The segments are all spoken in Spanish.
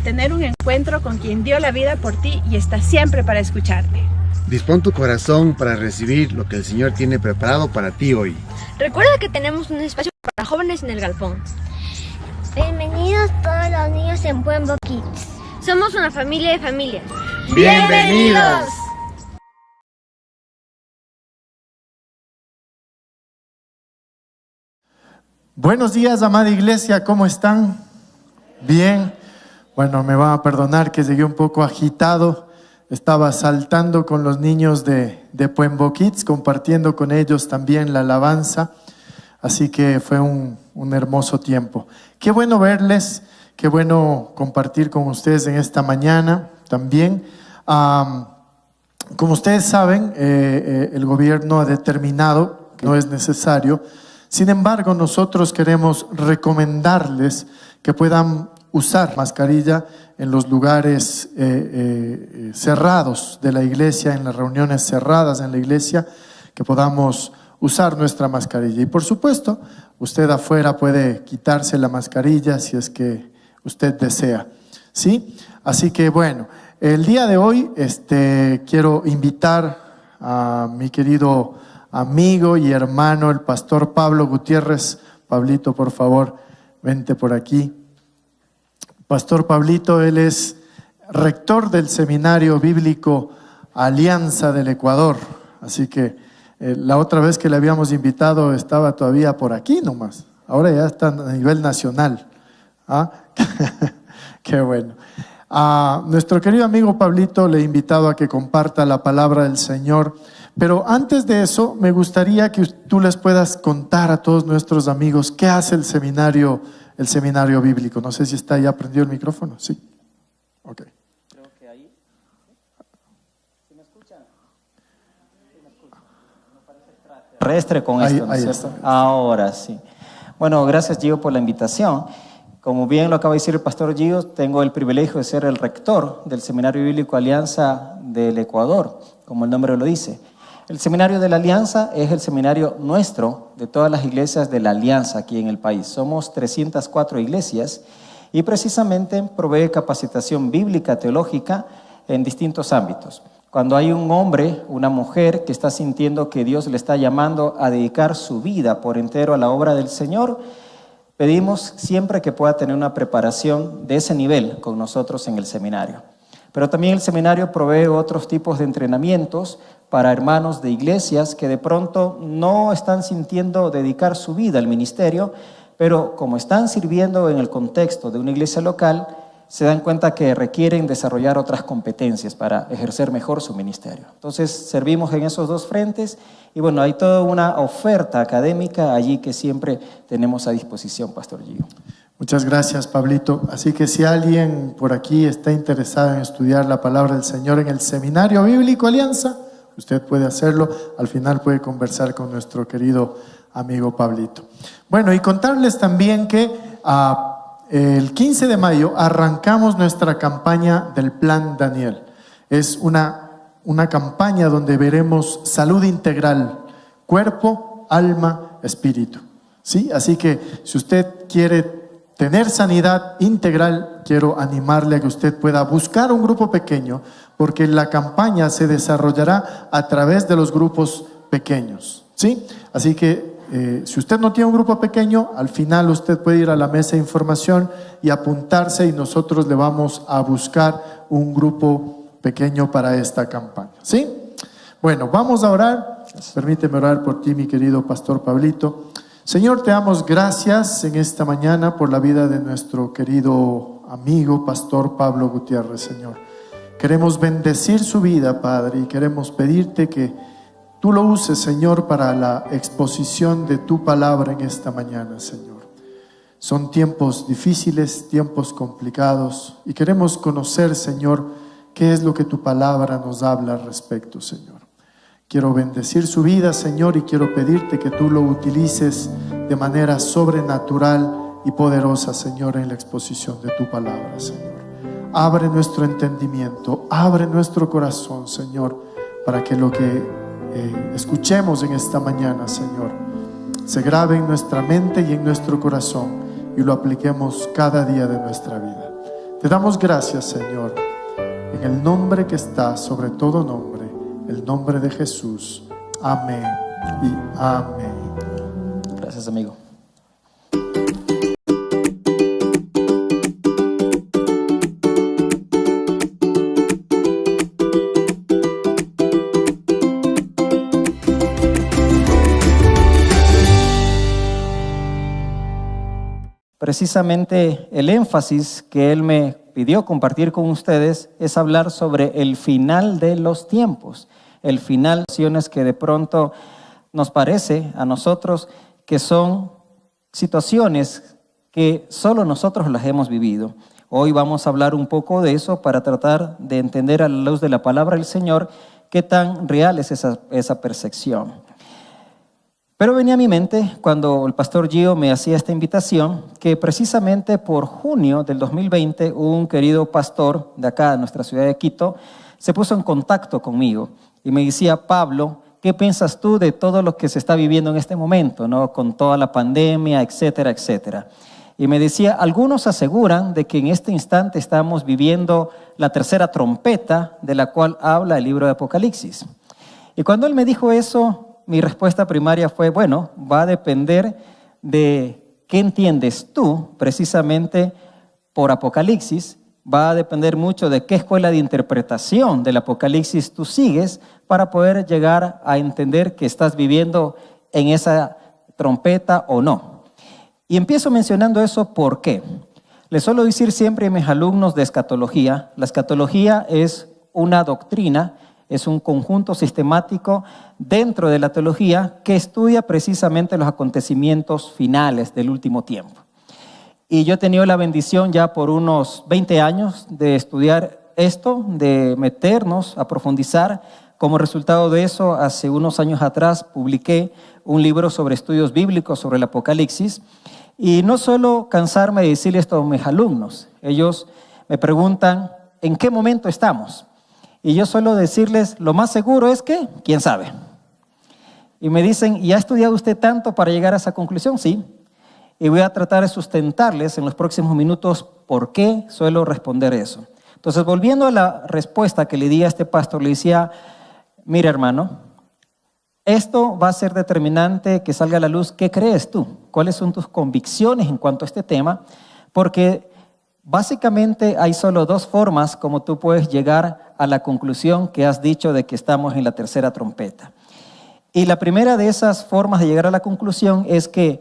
tener un encuentro con quien dio la vida por ti y está siempre para escucharte. Dispón tu corazón para recibir lo que el Señor tiene preparado para ti hoy. Recuerda que tenemos un espacio para jóvenes en el galpón. Bienvenidos todos los niños en Puembo Kids. Somos una familia de familias. ¡Bienvenidos! Buenos días, amada iglesia, ¿cómo están? Bien. Bueno, me van a perdonar que llegué un poco agitado. Estaba saltando con los niños de Puembo Kids, compartiendo con ellos también la alabanza. Así que fue un hermoso tiempo. Qué bueno verles, qué bueno compartir con ustedes en esta mañana también. Como ustedes saben, el gobierno ha determinado que no es necesario. Sin embargo, nosotros queremos recomendarles que puedan usar mascarilla en los lugares cerrados de la iglesia, en las reuniones cerradas en la iglesia, que podamos usar nuestra mascarilla. Y por supuesto, usted afuera puede quitarse la mascarilla si es que usted desea, ¿sí? Así que bueno, el día de hoy quiero invitar a mi querido amigo y hermano, el pastor Pablo Gutiérrez. Pablito, por favor, vente por aquí. Pastor Pablito, él es rector del Seminario Bíblico Alianza del Ecuador. Así que la otra vez que le habíamos invitado estaba todavía por aquí nomás. Ahora ya está a nivel nacional. ¿Ah? Qué bueno. A nuestro querido amigo Pablito le he invitado a que comparta la palabra del Señor. Pero antes de eso, me gustaría que tú les puedas contar a todos nuestros amigos qué hace el seminario bíblico. No sé si está ya prendido el micrófono. Sí. Ok. Creo que ahí. ¿Sí me escuchan? ¿Sí me escuchan? No parece extraterrestre con esto, ¿no es cierto? Ahora sí. Bueno, gracias, Gio, por la invitación. Como bien lo acaba de decir el pastor Gio, tengo el privilegio de ser el rector del Seminario Bíblico Alianza del Ecuador, como el nombre lo dice. El Seminario de la Alianza es el seminario nuestro de todas las iglesias de la Alianza aquí en el país. Somos 304 iglesias y precisamente provee capacitación bíblica, teológica en distintos ámbitos. Cuando hay un hombre, una mujer que está sintiendo que Dios le está llamando a dedicar su vida por entero a la obra del Señor, pedimos siempre que pueda tener una preparación de ese nivel con nosotros en el seminario. Pero también el seminario provee otros tipos de entrenamientos para hermanos de iglesias que de pronto no están sintiendo dedicar su vida al ministerio, pero como están sirviendo en el contexto de una iglesia local, se dan cuenta que requieren desarrollar otras competencias para ejercer mejor su ministerio. Entonces servimos en esos dos frentes y bueno, hay toda una oferta académica allí que siempre tenemos a disposición, Pastor Gio. Muchas gracias, Pablito. Así que si alguien por aquí está interesado en estudiar la palabra del Señor en el Seminario Bíblico Alianza, usted puede hacerlo. Al final puede conversar con nuestro querido amigo Pablito. Bueno, y contarles también que el 15 de mayo arrancamos nuestra campaña del Plan Daniel. Es una campaña donde veremos salud integral, cuerpo, alma, espíritu. ¿Sí? Así que si usted quiere tener sanidad integral, quiero animarle a que usted pueda buscar un grupo pequeño, porque la campaña se desarrollará a través de los grupos pequeños, ¿sí? Así que si usted no tiene un grupo pequeño, al final usted puede ir a la mesa de información y apuntarse y nosotros le vamos a buscar un grupo pequeño para esta campaña, ¿sí? Bueno, vamos a orar. Permíteme orar por ti, mi querido pastor Pablito. Señor, te damos gracias en esta mañana por la vida de nuestro querido amigo, pastor Pablo Gutiérrez, Señor. Queremos bendecir su vida, Padre, y queremos pedirte que tú lo uses, Señor, para la exposición de tu palabra en esta mañana, Señor. Son tiempos difíciles, tiempos complicados, y queremos conocer, Señor, qué es lo que tu palabra nos habla al respecto, Señor. Quiero bendecir su vida, Señor, y quiero pedirte que tú lo utilices de manera sobrenatural y poderosa, Señor, en la exposición de tu palabra, Señor. Abre nuestro entendimiento, abre nuestro corazón, Señor, para que lo que escuchemos en esta mañana, Señor, se grabe en nuestra mente y en nuestro corazón y lo apliquemos cada día de nuestra vida. Te damos gracias, Señor, en el nombre que está sobre todo nombre, el nombre de Jesús. Amén y amén. Gracias, amigo. Precisamente el énfasis que él me pidió compartir con ustedes es hablar sobre el final de los tiempos. El final de situaciones que de pronto nos parece a nosotros que son situaciones que solo nosotros las hemos vivido. Hoy vamos a hablar un poco de eso para tratar de entender a la luz de la palabra del Señor qué tan real es esa percepción. Pero venía a mi mente cuando el pastor Gio me hacía esta invitación que precisamente por junio del 2020 un querido pastor de acá, de nuestra ciudad de Quito, se puso en contacto conmigo y me decía: Pablo, ¿qué piensas tú de todo lo que se está viviendo en este momento, ¿no? Con toda la pandemia, etcétera, etcétera? Y me decía, algunos aseguran de que en este instante estamos viviendo la tercera trompeta de la cual habla el libro de Apocalipsis. Y cuando él me dijo eso, mi respuesta primaria fue, bueno, va a depender de qué entiendes tú precisamente por Apocalipsis. Va a depender mucho de qué escuela de interpretación del Apocalipsis tú sigues para poder llegar a entender que estás viviendo en esa trompeta o no. Y empiezo mencionando eso, ¿por qué? Les suelo decir siempre a mis alumnos de escatología, la escatología es una doctrina, es un conjunto sistemático dentro de la teología que estudia precisamente los acontecimientos finales del último tiempo. Y yo he tenido la bendición ya por unos 20 años de estudiar esto, de meternos a profundizar. Como resultado de eso, hace unos años atrás publiqué un libro sobre estudios bíblicos sobre el Apocalipsis. Y no suelo cansarme de decirle esto a mis alumnos. Ellos me preguntan, ¿en qué momento estamos? Y yo suelo decirles, lo más seguro es que, ¿quién sabe? Y me dicen, ¿y ha estudiado usted tanto para llegar a esa conclusión? Sí. Y voy a tratar de sustentarles en los próximos minutos por qué suelo responder eso. Entonces, volviendo a la respuesta que le di a este pastor, le decía, mira hermano, esto va a ser determinante que salga a la luz. ¿Qué crees tú? ¿Cuáles son tus convicciones en cuanto a este tema? Porque básicamente hay solo dos formas como tú puedes llegar a la conclusión que has dicho de que estamos en la tercera trompeta. Y la primera de esas formas de llegar a la conclusión es que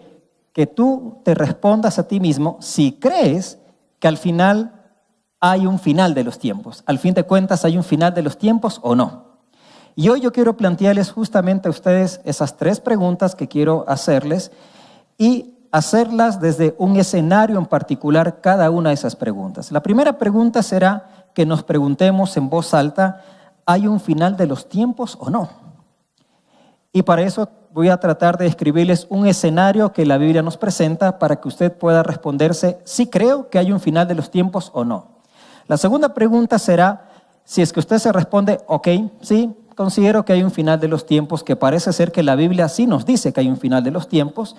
tú te respondas a ti mismo si crees que al final hay un final de los tiempos. Al fin de cuentas, ¿hay un final de los tiempos o no? Y hoy yo quiero plantearles justamente a ustedes esas tres preguntas que quiero hacerles y hacerlas desde un escenario en particular cada una de esas preguntas. La primera pregunta será que nos preguntemos en voz alta, ¿hay un final de los tiempos o no? Y para eso voy a tratar de describirles un escenario que la Biblia nos presenta para que usted pueda responderse si creo que hay un final de los tiempos o no. La segunda pregunta será, si es que usted se responde, ok, sí, considero que hay un final de los tiempos, que parece ser que la Biblia sí nos dice que hay un final de los tiempos.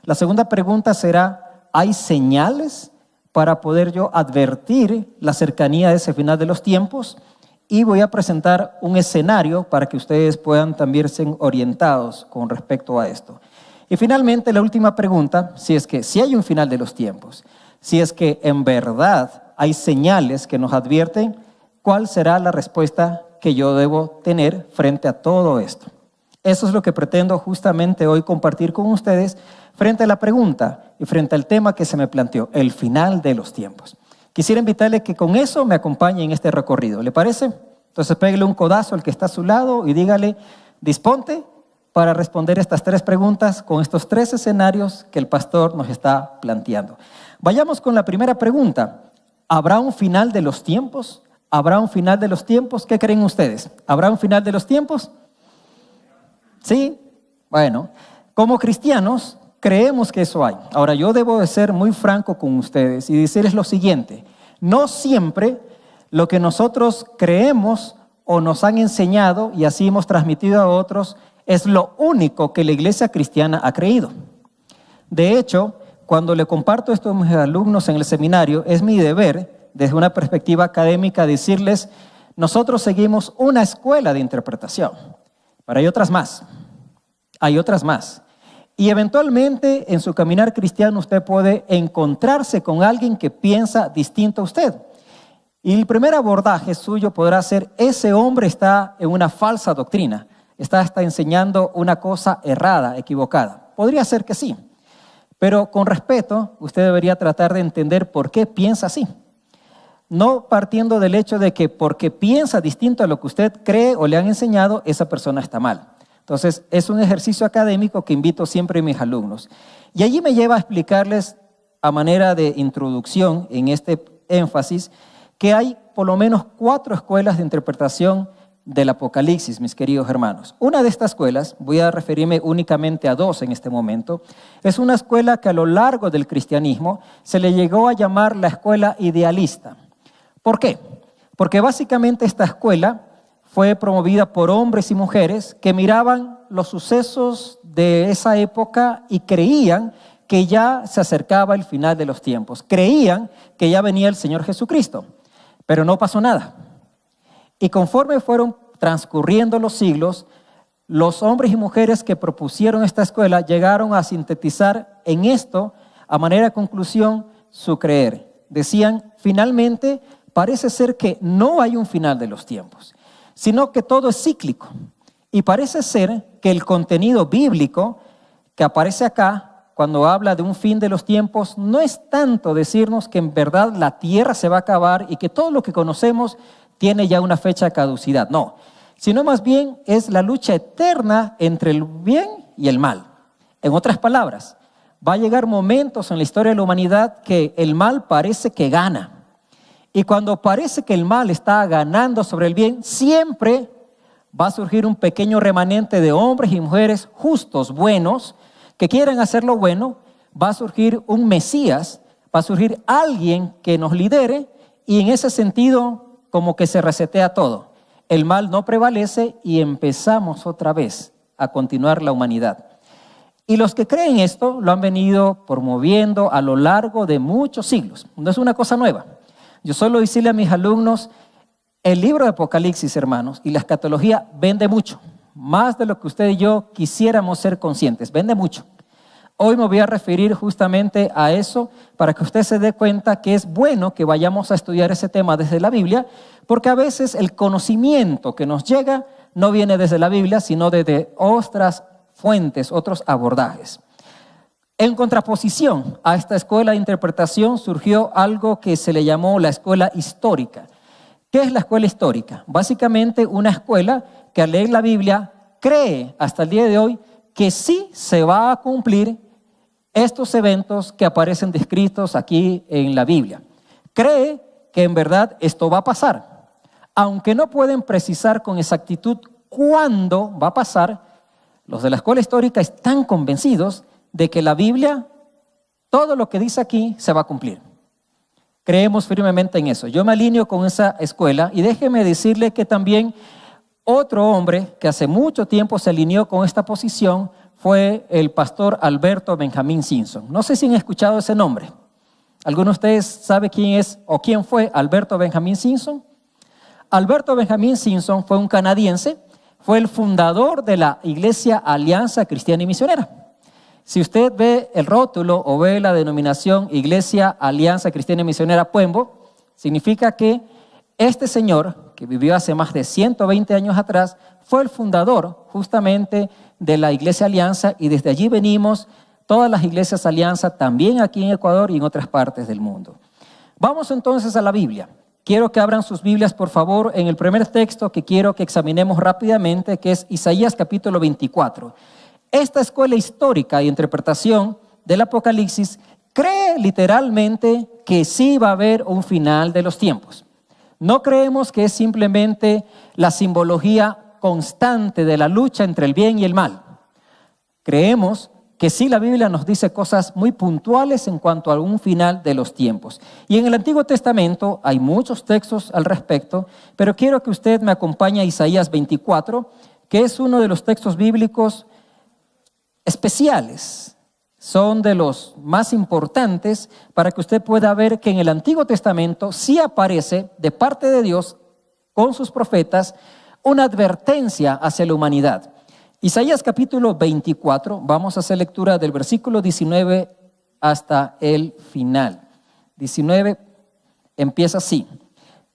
La segunda pregunta será, ¿hay señales para poder yo advertir la cercanía de ese final de los tiempos? Y voy a presentar un escenario para que ustedes puedan también ser orientados con respecto a esto. Y finalmente, la última pregunta, si es que si hay un final de los tiempos, si es que en verdad hay señales que nos advierten, ¿cuál será la respuesta que yo debo tener frente a todo esto? Eso es lo que pretendo justamente hoy compartir con ustedes frente a la pregunta y frente al tema que se me planteó, el final de los tiempos. Quisiera invitarle que con eso me acompañe en este recorrido, ¿le parece? Entonces pégale un codazo al que está a su lado y dígale, disponte para responder estas tres preguntas con estos tres escenarios que el pastor nos está planteando. Vayamos con la primera pregunta. ¿Habrá un final de los tiempos? ¿Habrá un final de los tiempos? ¿Qué creen ustedes? ¿Habrá un final de los tiempos? ¿Sí? Bueno, como cristianos creemos que eso hay. Ahora, yo debo de ser muy franco con ustedes y decirles lo siguiente. No siempre lo que nosotros creemos o nos han enseñado y así hemos transmitido a otros es lo único que la iglesia cristiana ha creído. De hecho, cuando le comparto esto a mis alumnos en el seminario, es mi deber desde una perspectiva académica, decirles, nosotros seguimos una escuela de interpretación, pero hay otras más. Hay otras más. Y eventualmente en su caminar cristiano usted puede encontrarse con alguien que piensa distinto a usted. Y el primer abordaje suyo podrá ser, ese hombre está en una falsa doctrina, está enseñando una cosa errada, equivocada. Podría ser que sí, pero con respeto usted debería tratar de entender por qué piensa así. No partiendo del hecho de que porque piensa distinto a lo que usted cree o le han enseñado, esa persona está mal. Entonces, es un ejercicio académico que invito siempre a mis alumnos. Y allí me lleva a explicarles a manera de introducción en este énfasis que hay por lo menos 4 escuelas de interpretación del Apocalipsis, mis queridos hermanos. Una de estas escuelas, voy a referirme únicamente a 2 en este momento, es una escuela que a lo largo del cristianismo se le llegó a llamar la escuela idealista. ¿Por qué? Porque básicamente esta escuela fue promovida por hombres y mujeres que miraban los sucesos de esa época y creían que ya se acercaba el final de los tiempos. Creían que ya venía el Señor Jesucristo, pero no pasó nada. Y conforme fueron transcurriendo los siglos, los hombres y mujeres que propusieron esta escuela llegaron a sintetizar en esto, a manera de conclusión, su creer. Decían, finalmente, parece ser que no hay un final de los tiempos, sino que todo es cíclico. Y parece ser que el contenido bíblico que aparece acá, cuando habla de un fin de los tiempos, no es tanto decirnos que en verdad la tierra se va a acabar y que todo lo que conocemos tiene ya una fecha de caducidad. No, sino más bien es la lucha eterna entre el bien y el mal. En otras palabras, va a llegar momentos en la historia de la humanidad que el mal parece que gana. Y cuando parece que el mal está ganando sobre el bien, siempre va a surgir un pequeño remanente de hombres y mujeres justos, buenos, que quieren hacer lo bueno. Va a surgir un Mesías, va a surgir alguien que nos lidere y en ese sentido como que se resetea todo. El mal no prevalece y empezamos otra vez a continuar la humanidad. Y los que creen esto lo han venido promoviendo a lo largo de muchos siglos. No es una cosa nueva. Yo suelo decirle a mis alumnos, el libro de Apocalipsis, hermanos, y la escatología vende mucho, más de lo que usted y yo quisiéramos ser conscientes, vende mucho. Hoy me voy a referir justamente a eso para que usted se dé cuenta que es bueno que vayamos a estudiar ese tema desde la Biblia, porque a veces el conocimiento que nos llega no viene desde la Biblia, sino desde otras fuentes, otros abordajes. En contraposición a esta escuela de interpretación surgió algo que se le llamó la escuela histórica. ¿Qué es la escuela histórica? Básicamente una escuela que al leer la Biblia cree hasta el día de hoy que sí se va a cumplir estos eventos que aparecen descritos aquí en la Biblia. Cree que en verdad esto va a pasar. Aunque no pueden precisar con exactitud cuándo va a pasar, los de la escuela histórica están convencidos de que la Biblia, todo lo que dice aquí, se va a cumplir. Creemos firmemente en eso. Yo me alineo con esa escuela y déjeme decirle que también otro hombre que hace mucho tiempo se alineó con esta posición fue el pastor Alberto Benjamín Simpson. No sé si han escuchado ese nombre. ¿Alguno de ustedes sabe quién es o quién fue Alberto Benjamín Simpson? Alberto Benjamín Simpson fue un canadiense, fue el fundador de la Iglesia Alianza Cristiana y Misionera. Si usted ve el rótulo o ve la denominación Iglesia Alianza Cristiana y Misionera Puembo, significa que este señor, que vivió hace más de 120 años atrás, fue el fundador justamente de la Iglesia Alianza y desde allí venimos todas las iglesias Alianza, también aquí en Ecuador y en otras partes del mundo. Vamos entonces a la Biblia. Quiero que abran sus Biblias, por favor, en el primer texto que quiero que examinemos rápidamente, que es Isaías capítulo 24. Esta escuela histórica de interpretación del Apocalipsis cree literalmente que sí va a haber un final de los tiempos. No creemos que es simplemente la simbología constante de la lucha entre el bien y el mal. Creemos que sí la Biblia nos dice cosas muy puntuales en cuanto a un final de los tiempos. Y en el Antiguo Testamento hay muchos textos al respecto, pero quiero que usted me acompañe a Isaías 24, que es uno de los textos bíblicos especiales, son de los más importantes para que usted pueda ver que en el Antiguo Testamento sí aparece de parte de Dios con sus profetas una advertencia hacia la humanidad. Isaías capítulo 24, vamos a hacer lectura del versículo 19 hasta el final. 19 empieza así: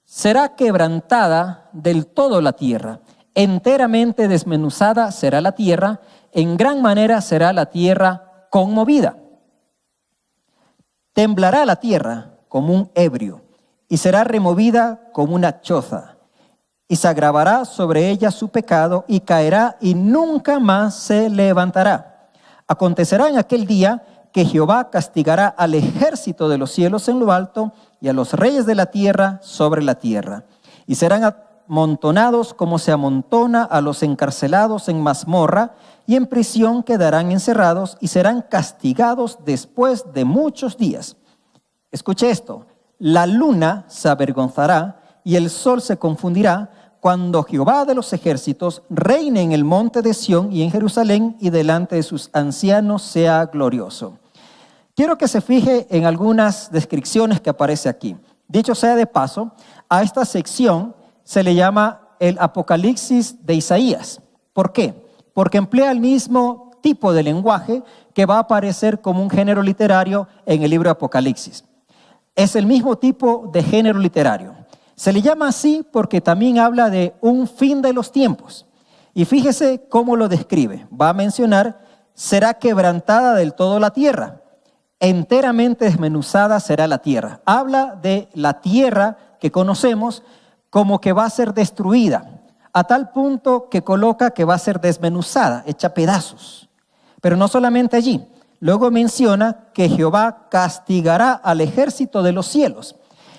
será quebrantada del todo la tierra, enteramente desmenuzada será la tierra, en gran manera será la tierra conmovida. Temblará la tierra como un ebrio y será removida como una choza, y se agravará sobre ella su pecado y caerá y nunca más se levantará. Acontecerá en aquel día que Jehová castigará al ejército de los cielos en lo alto y a los reyes de la tierra sobre la tierra, y serán amontonados como se amontona a los encarcelados en mazmorra, y en prisión quedarán encerrados y serán castigados después de muchos días. Escuche esto: la luna se avergonzará y el sol se confundirá cuando Jehová de los ejércitos reine en el monte de Sión y en Jerusalén, y delante de sus ancianos sea glorioso. Quiero que se fije en algunas descripciones que aparece aquí. Dicho sea de paso, a esta sección se le llama el Apocalipsis de Isaías. ¿Por qué? Porque emplea el mismo tipo de lenguaje que va a aparecer como un género literario en el libro de Apocalipsis. Es el mismo tipo de género literario. Se le llama así porque también habla de un fin de los tiempos. Y fíjese cómo lo describe. Va a mencionar: será quebrantada del todo la tierra, enteramente desmenuzada será la tierra. Habla de la tierra que conocemos como que va a ser destruida, a tal punto que coloca que va a ser desmenuzada, hecha pedazos. Pero no solamente allí. Luego menciona que Jehová castigará al ejército de los cielos.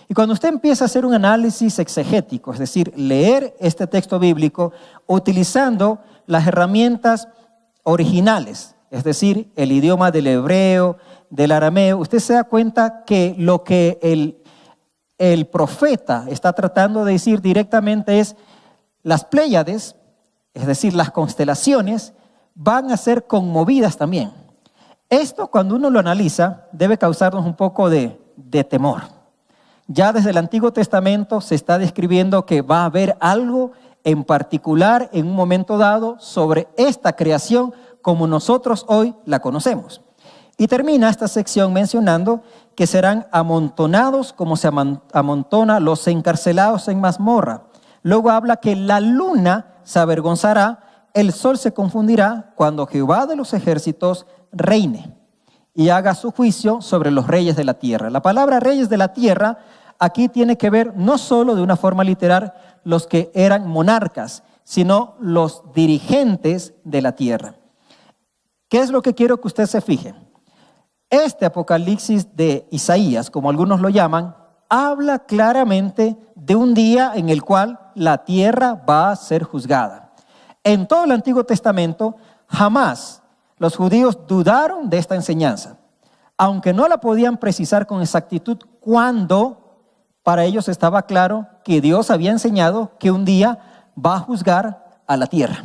Y cuando usted empieza a hacer un análisis exegético, es decir, leer este texto bíblico utilizando las herramientas originales, es decir, el idioma del hebreo, del arameo, usted se da cuenta que lo que el profeta está tratando de decir directamente es: las Pléyades, es decir, las constelaciones, van a ser conmovidas también. Esto, cuando uno lo analiza, debe causarnos un poco de temor. Ya desde el Antiguo Testamento se está describiendo que va a haber algo en particular en un momento dado sobre esta creación como nosotros hoy la conocemos. Y termina esta sección mencionando que serán amontonados como se amontona los encarcelados en mazmorra. Luego habla que la luna se avergonzará, el sol se confundirá cuando Jehová de los ejércitos reine y haga su juicio sobre los reyes de la tierra. La palabra reyes de la tierra aquí tiene que ver no solo de una forma literal los que eran monarcas, sino los dirigentes de la tierra. ¿Qué es lo que quiero que usted se fije? Este Apocalipsis de Isaías, como algunos lo llaman, habla claramente de un día en el cual la tierra va a ser juzgada. En todo el Antiguo Testamento jamás los judíos dudaron de esta enseñanza, aunque no la podían precisar con exactitud cuando para ellos estaba claro que Dios había enseñado que un día va a juzgar a la tierra.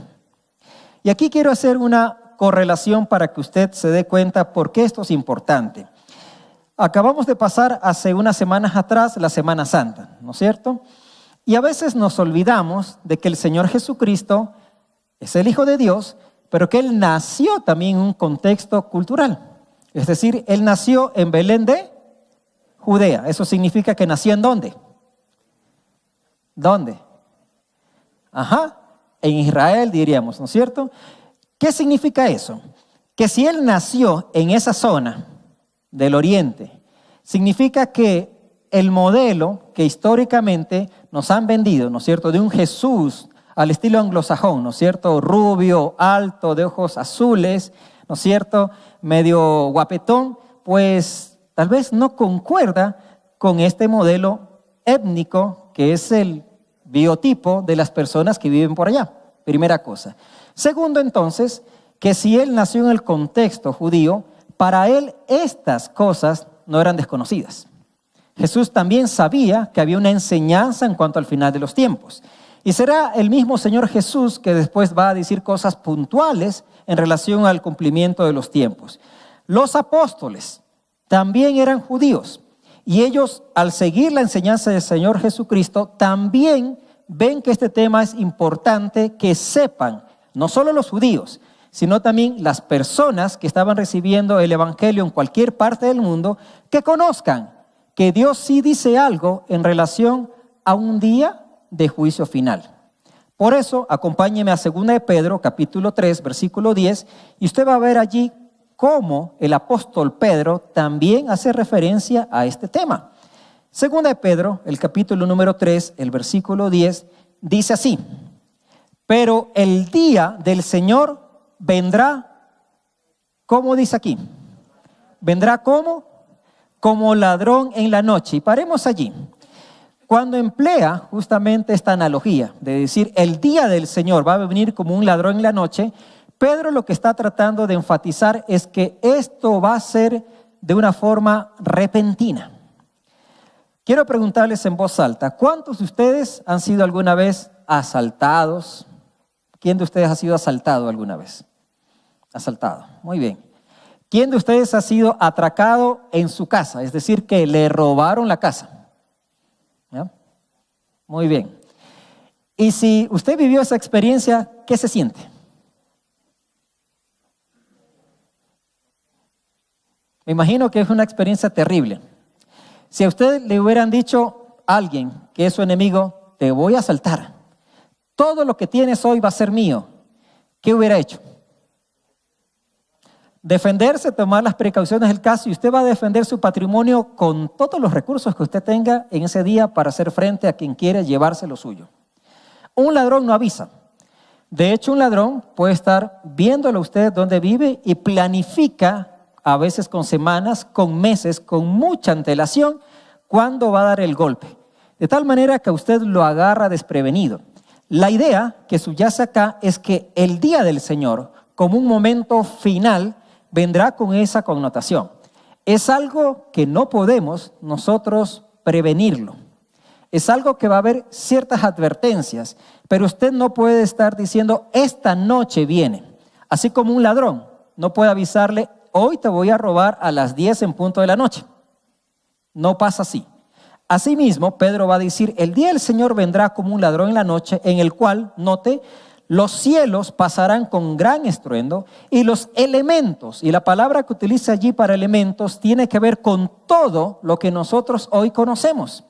Y aquí quiero hacer una correlación para que usted se dé cuenta por qué esto es importante. Acabamos de pasar hace unas semanas atrás la Semana Santa, ¿no es cierto? Y a veces nos olvidamos de que el Señor Jesucristo es el Hijo de Dios, pero que Él nació también en un contexto cultural. Es decir, Él nació en Belén de Judea. Eso significa que nació ¿en dónde? ¿Dónde? En Israel diríamos, ¿no es cierto? ¿Qué significa eso? Que si Él nació en esa zona del oriente, significa que el modelo que históricamente nos han vendido, ¿no es cierto?, de un Jesús al estilo anglosajón, ¿no es cierto?, rubio, alto, de ojos azules, ¿no es cierto?, medio guapetón, pues tal vez no concuerda con este modelo étnico que es el biotipo de las personas que viven por allá. Primera cosa. Segundo, entonces, que si Él nació en el contexto judío, para Él estas cosas no eran desconocidas. Jesús también sabía que había una enseñanza en cuanto al final de los tiempos. Y será el mismo Señor Jesús que después va a decir cosas puntuales en relación al cumplimiento de los tiempos. Los apóstoles también eran judíos y ellos, al seguir la enseñanza del Señor Jesucristo, también ven que este tema es importante que sepan, no solo los judíos, sino también las personas que estaban recibiendo el evangelio en cualquier parte del mundo, que conozcan que Dios sí dice algo en relación a un día de juicio final. Por eso, acompáñeme a 2 de Pedro, capítulo 3, versículo 10, y usted va a ver allí cómo el apóstol Pedro también hace referencia a este tema. 2 de Pedro, el capítulo número 3, el versículo 10, dice así: pero el día del Señor vendrá, ¿cómo dice aquí? Vendrá ¿cómo? Como ladrón en la noche. Y paremos allí. Cuando emplea justamente esta analogía de decir el día del Señor va a venir como un ladrón en la noche, Pedro lo que está tratando de enfatizar es que esto va a ser de una forma repentina. Quiero preguntarles en voz alta, ¿cuántos de ustedes han sido alguna vez asaltados? ¿Quién de ustedes ha sido asaltado alguna vez? Asaltado, muy bien. ¿Quién de ustedes ha sido atracado en su casa? Es decir, que le robaron la casa. ¿Ya? Muy bien. Y si usted vivió esa experiencia, ¿qué se siente? Me imagino que es una experiencia terrible. Si a usted le hubieran dicho a alguien que es su enemigo, te voy a asaltar, todo lo que tienes hoy va a ser mío, ¿qué hubiera hecho? Defenderse, tomar las precauciones del caso, y usted va a defender su patrimonio con todos los recursos que usted tenga en ese día para hacer frente a quien quiere llevarse lo suyo. Un ladrón no avisa. De hecho, un ladrón puede estar viéndolo a usted donde vive y planifica, a veces con semanas, con meses, con mucha antelación, cuándo va a dar el golpe. De tal manera que usted lo agarra desprevenido. La idea que subyace acá es que el día del Señor, como un momento final, vendrá con esa connotación. Es algo que no podemos nosotros prevenirlo. Es algo que va a haber ciertas advertencias, pero usted no puede estar diciendo, esta noche viene. Así como un ladrón no puede avisarle, hoy te voy a robar a las 10 en punto de la noche. No pasa así. Asimismo, Pedro va a decir, el día del Señor vendrá como un ladrón en la noche, en el cual, note, los cielos pasarán con gran estruendo y los elementos, y la palabra que utiliza allí para elementos tiene que ver con todo lo que nosotros hoy conocemos.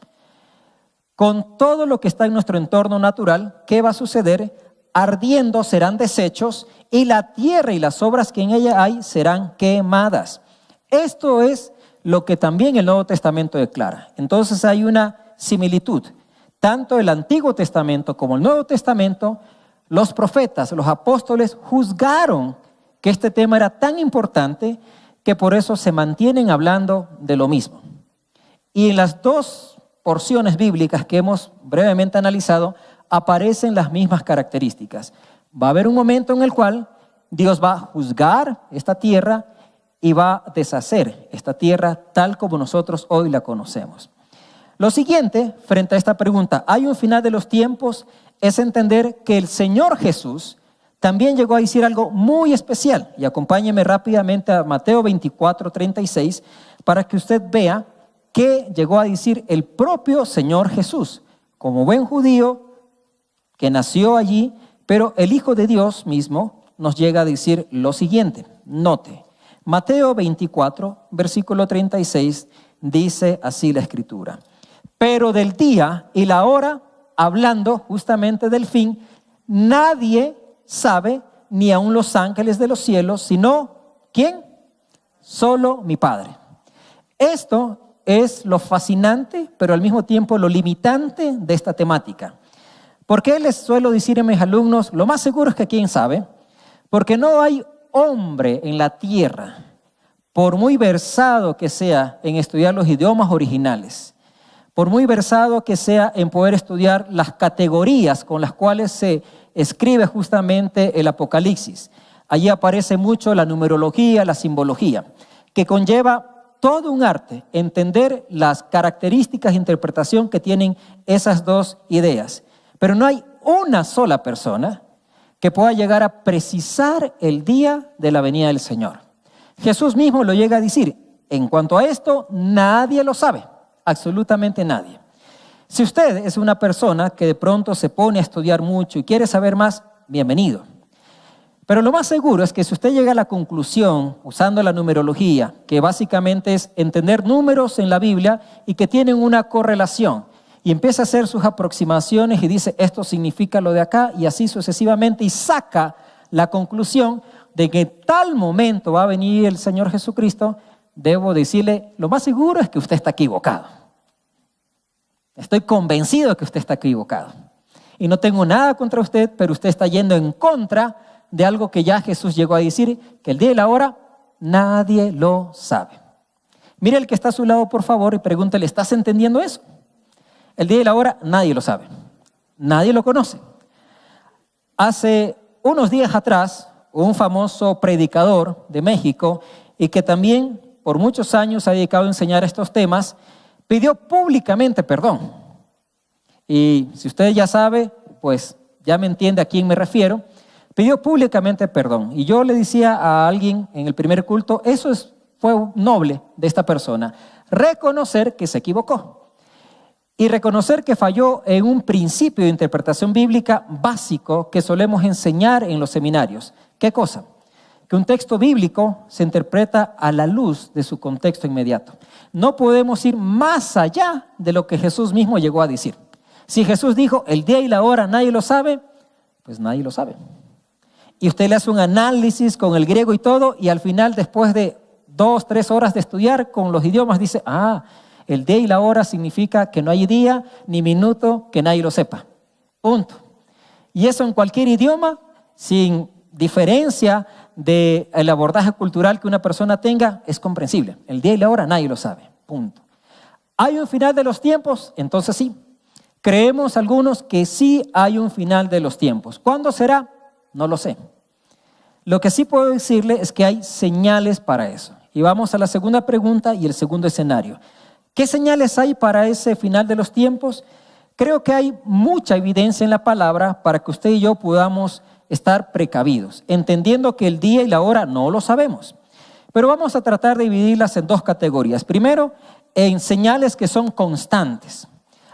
Con todo lo que está en nuestro entorno natural, ¿qué va a suceder? Ardiendo serán deshechos y la tierra y las obras que en ella hay serán quemadas. Esto es lo que también el Nuevo Testamento declara. Entonces hay una similitud. Tanto el Antiguo Testamento como el Nuevo Testamento, los profetas, los apóstoles juzgaron que este tema era tan importante que por eso se mantienen hablando de lo mismo. Y en las dos porciones bíblicas que hemos brevemente analizado aparecen las mismas características. Va a haber un momento en el cual Dios va a juzgar esta tierra y va a deshacer esta tierra tal como nosotros hoy la conocemos. Lo siguiente, frente a esta pregunta, ¿hay un final de los tiempos? Es entender que el Señor Jesús también llegó a decir algo muy especial. Y acompáñeme rápidamente a Mateo 24:36 para que usted vea qué llegó a decir el propio Señor Jesús. Como buen judío que nació allí, pero el Hijo de Dios mismo nos llega a decir lo siguiente. Note, Mateo 24, versículo 36, dice así la Escritura. Pero del día y la hora, hablando justamente del fin, nadie sabe, ni aun los ángeles de los cielos, sino, ¿quién? Solo mi Padre. Esto es lo fascinante, pero al mismo tiempo lo limitante de esta temática. ¿Por qué les suelo decir a mis alumnos? Lo más seguro es que quién sabe, porque no hay hombre en la tierra, por muy versado que sea en estudiar los idiomas originales, por muy versado que sea en poder estudiar las categorías con las cuales se escribe justamente el Apocalipsis. Allí aparece mucho la numerología, la simbología, que conlleva todo un arte entender las características de interpretación que tienen esas dos ideas. Pero no hay una sola persona que pueda llegar a precisar el día de la venida del Señor. Jesús mismo lo llega a decir. En cuanto a esto, nadie lo sabe, absolutamente nadie. Si usted es una persona que de pronto se pone a estudiar mucho y quiere saber más, bienvenido. Pero lo más seguro es que si usted llega a la conclusión, usando la numerología, que básicamente es entender números en la Biblia y que tienen una correlación, y empieza a hacer sus aproximaciones y dice, esto significa lo de acá, y así sucesivamente, y saca la conclusión de que en tal momento va a venir el Señor Jesucristo, debo decirle, lo más seguro es que usted está equivocado. Estoy convencido de que usted está equivocado. Y no tengo nada contra usted, pero usted está yendo en contra de algo que ya Jesús llegó a decir, que el día y la hora nadie lo sabe. Mire el que está a su lado, por favor, y pregúntale, ¿estás entendiendo eso? El día y la hora nadie lo sabe. Nadie lo conoce. Hace unos días atrás, un famoso predicador de México y que también por muchos años ha dedicado a enseñar estos temas, pidió públicamente perdón. Y si usted ya sabe, pues ya me entiende a quién me refiero. Pidió públicamente perdón. Y yo le decía a alguien en el primer culto, fue noble de esta persona, reconocer que se equivocó. Y reconocer que falló en un principio de interpretación bíblica básico que solemos enseñar en los seminarios. ¿Qué cosa? Que un texto bíblico se interpreta a la luz de su contexto inmediato. No podemos ir más allá de lo que Jesús mismo llegó a decir. Si Jesús dijo, el día y la hora nadie lo sabe, pues nadie lo sabe. Y usted le hace un análisis con el griego y todo, y al final, después de 2, 3 horas de estudiar con los idiomas, dice, el día y la hora significa que no hay día ni minuto que nadie lo sepa. Punto. Y eso en cualquier idioma, sin diferencia del abordaje cultural que una persona tenga, es comprensible. El día y la hora nadie lo sabe. Punto. ¿Hay un final de los tiempos? Entonces sí. Creemos algunos que sí hay un final de los tiempos. ¿Cuándo será? No lo sé. Lo que sí puedo decirle es que hay señales para eso. Y vamos a la segunda pregunta y el segundo escenario. ¿Qué señales hay para ese final de los tiempos? Creo que hay mucha evidencia en la palabra para que usted y yo podamos estar precavidos, entendiendo que el día y la hora no lo sabemos. Pero vamos a tratar de dividirlas en 2 categorías. Primero, en señales que son constantes.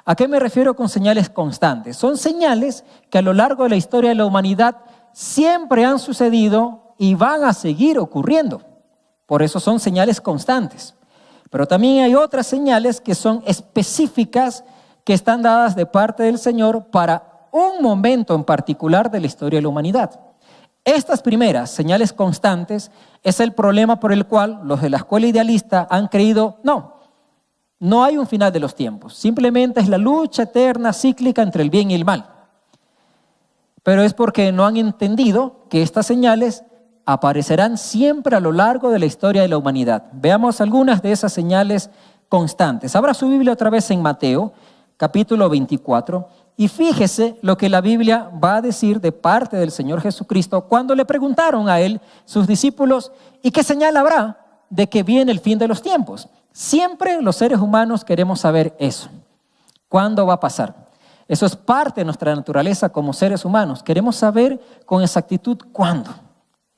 ¿A qué me refiero con señales constantes? Son señales que a lo largo de la historia de la humanidad siempre han sucedido y van a seguir ocurriendo. Por eso son señales constantes. Pero también hay otras señales que son específicas, que están dadas de parte del Señor para un momento en particular de la historia de la humanidad. Estas primeras señales constantes es el problema por el cual los de la escuela idealista han creído, no hay un final de los tiempos, simplemente es la lucha eterna, cíclica entre el bien y el mal. Pero es porque no han entendido que estas señales aparecerán siempre a lo largo de la historia de la humanidad. Veamos algunas de esas señales constantes. Abra su Biblia otra vez en Mateo, capítulo 24, y fíjese lo que la Biblia va a decir de parte del Señor Jesucristo cuando le preguntaron a él, sus discípulos, ¿y qué señal habrá de que viene el fin de los tiempos? Siempre los seres humanos queremos saber eso. ¿Cuándo va a pasar? Eso es parte de nuestra naturaleza como seres humanos. Queremos saber con exactitud cuándo.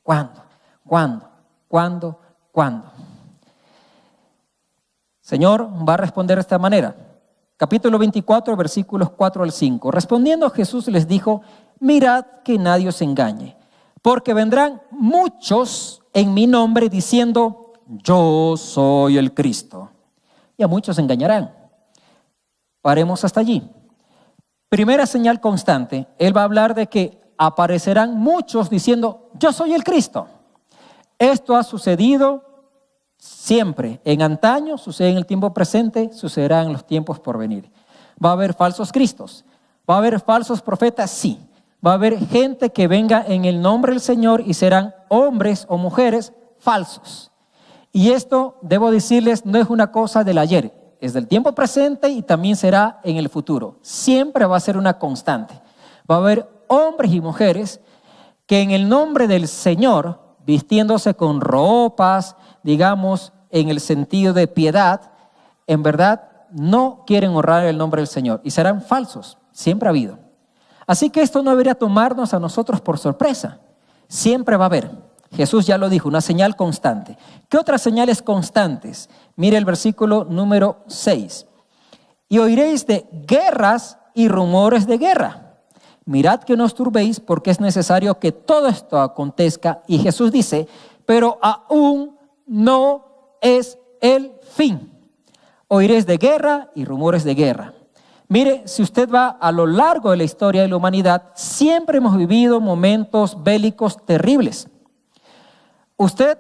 ¿Cuándo? Señor va a responder de esta manera. Capítulo 24, versículos 4 al 5. Respondiendo Jesús les dijo, mirad que nadie os engañe, porque vendrán muchos en mi nombre diciendo, yo soy el Cristo. Y a muchos engañarán. Paremos hasta allí. Primera señal constante, él va a hablar de que aparecerán muchos diciendo, yo soy el Cristo. Esto ha sucedido siempre, en antaño, sucede en el tiempo presente, sucederá en los tiempos por venir. Va a haber falsos cristos, va a haber falsos profetas, sí. Va a haber gente que venga en el nombre del Señor y serán hombres o mujeres falsos. Y esto, debo decirles, no es una cosa del ayer, es del tiempo presente y también será en el futuro. Siempre va a ser una constante. Va a haber hombres y mujeres que en el nombre del Señor, vistiéndose con ropas, digamos, en el sentido de piedad, en verdad no quieren honrar el nombre del Señor y serán falsos, siempre ha habido. Así que esto no debería tomarnos a nosotros por sorpresa, siempre va a haber. Jesús ya lo dijo, una señal constante. ¿Qué otras señales constantes? Mire el versículo número 6. Y oiréis de guerras y rumores de guerra. Mirad que no os turbéis, porque es necesario que todo esto acontezca. Y Jesús dice, pero aún no es el fin. Oiréis de guerra y rumores de guerra. Mire, si usted va a lo largo de la historia de la humanidad, siempre hemos vivido momentos bélicos terribles. Usted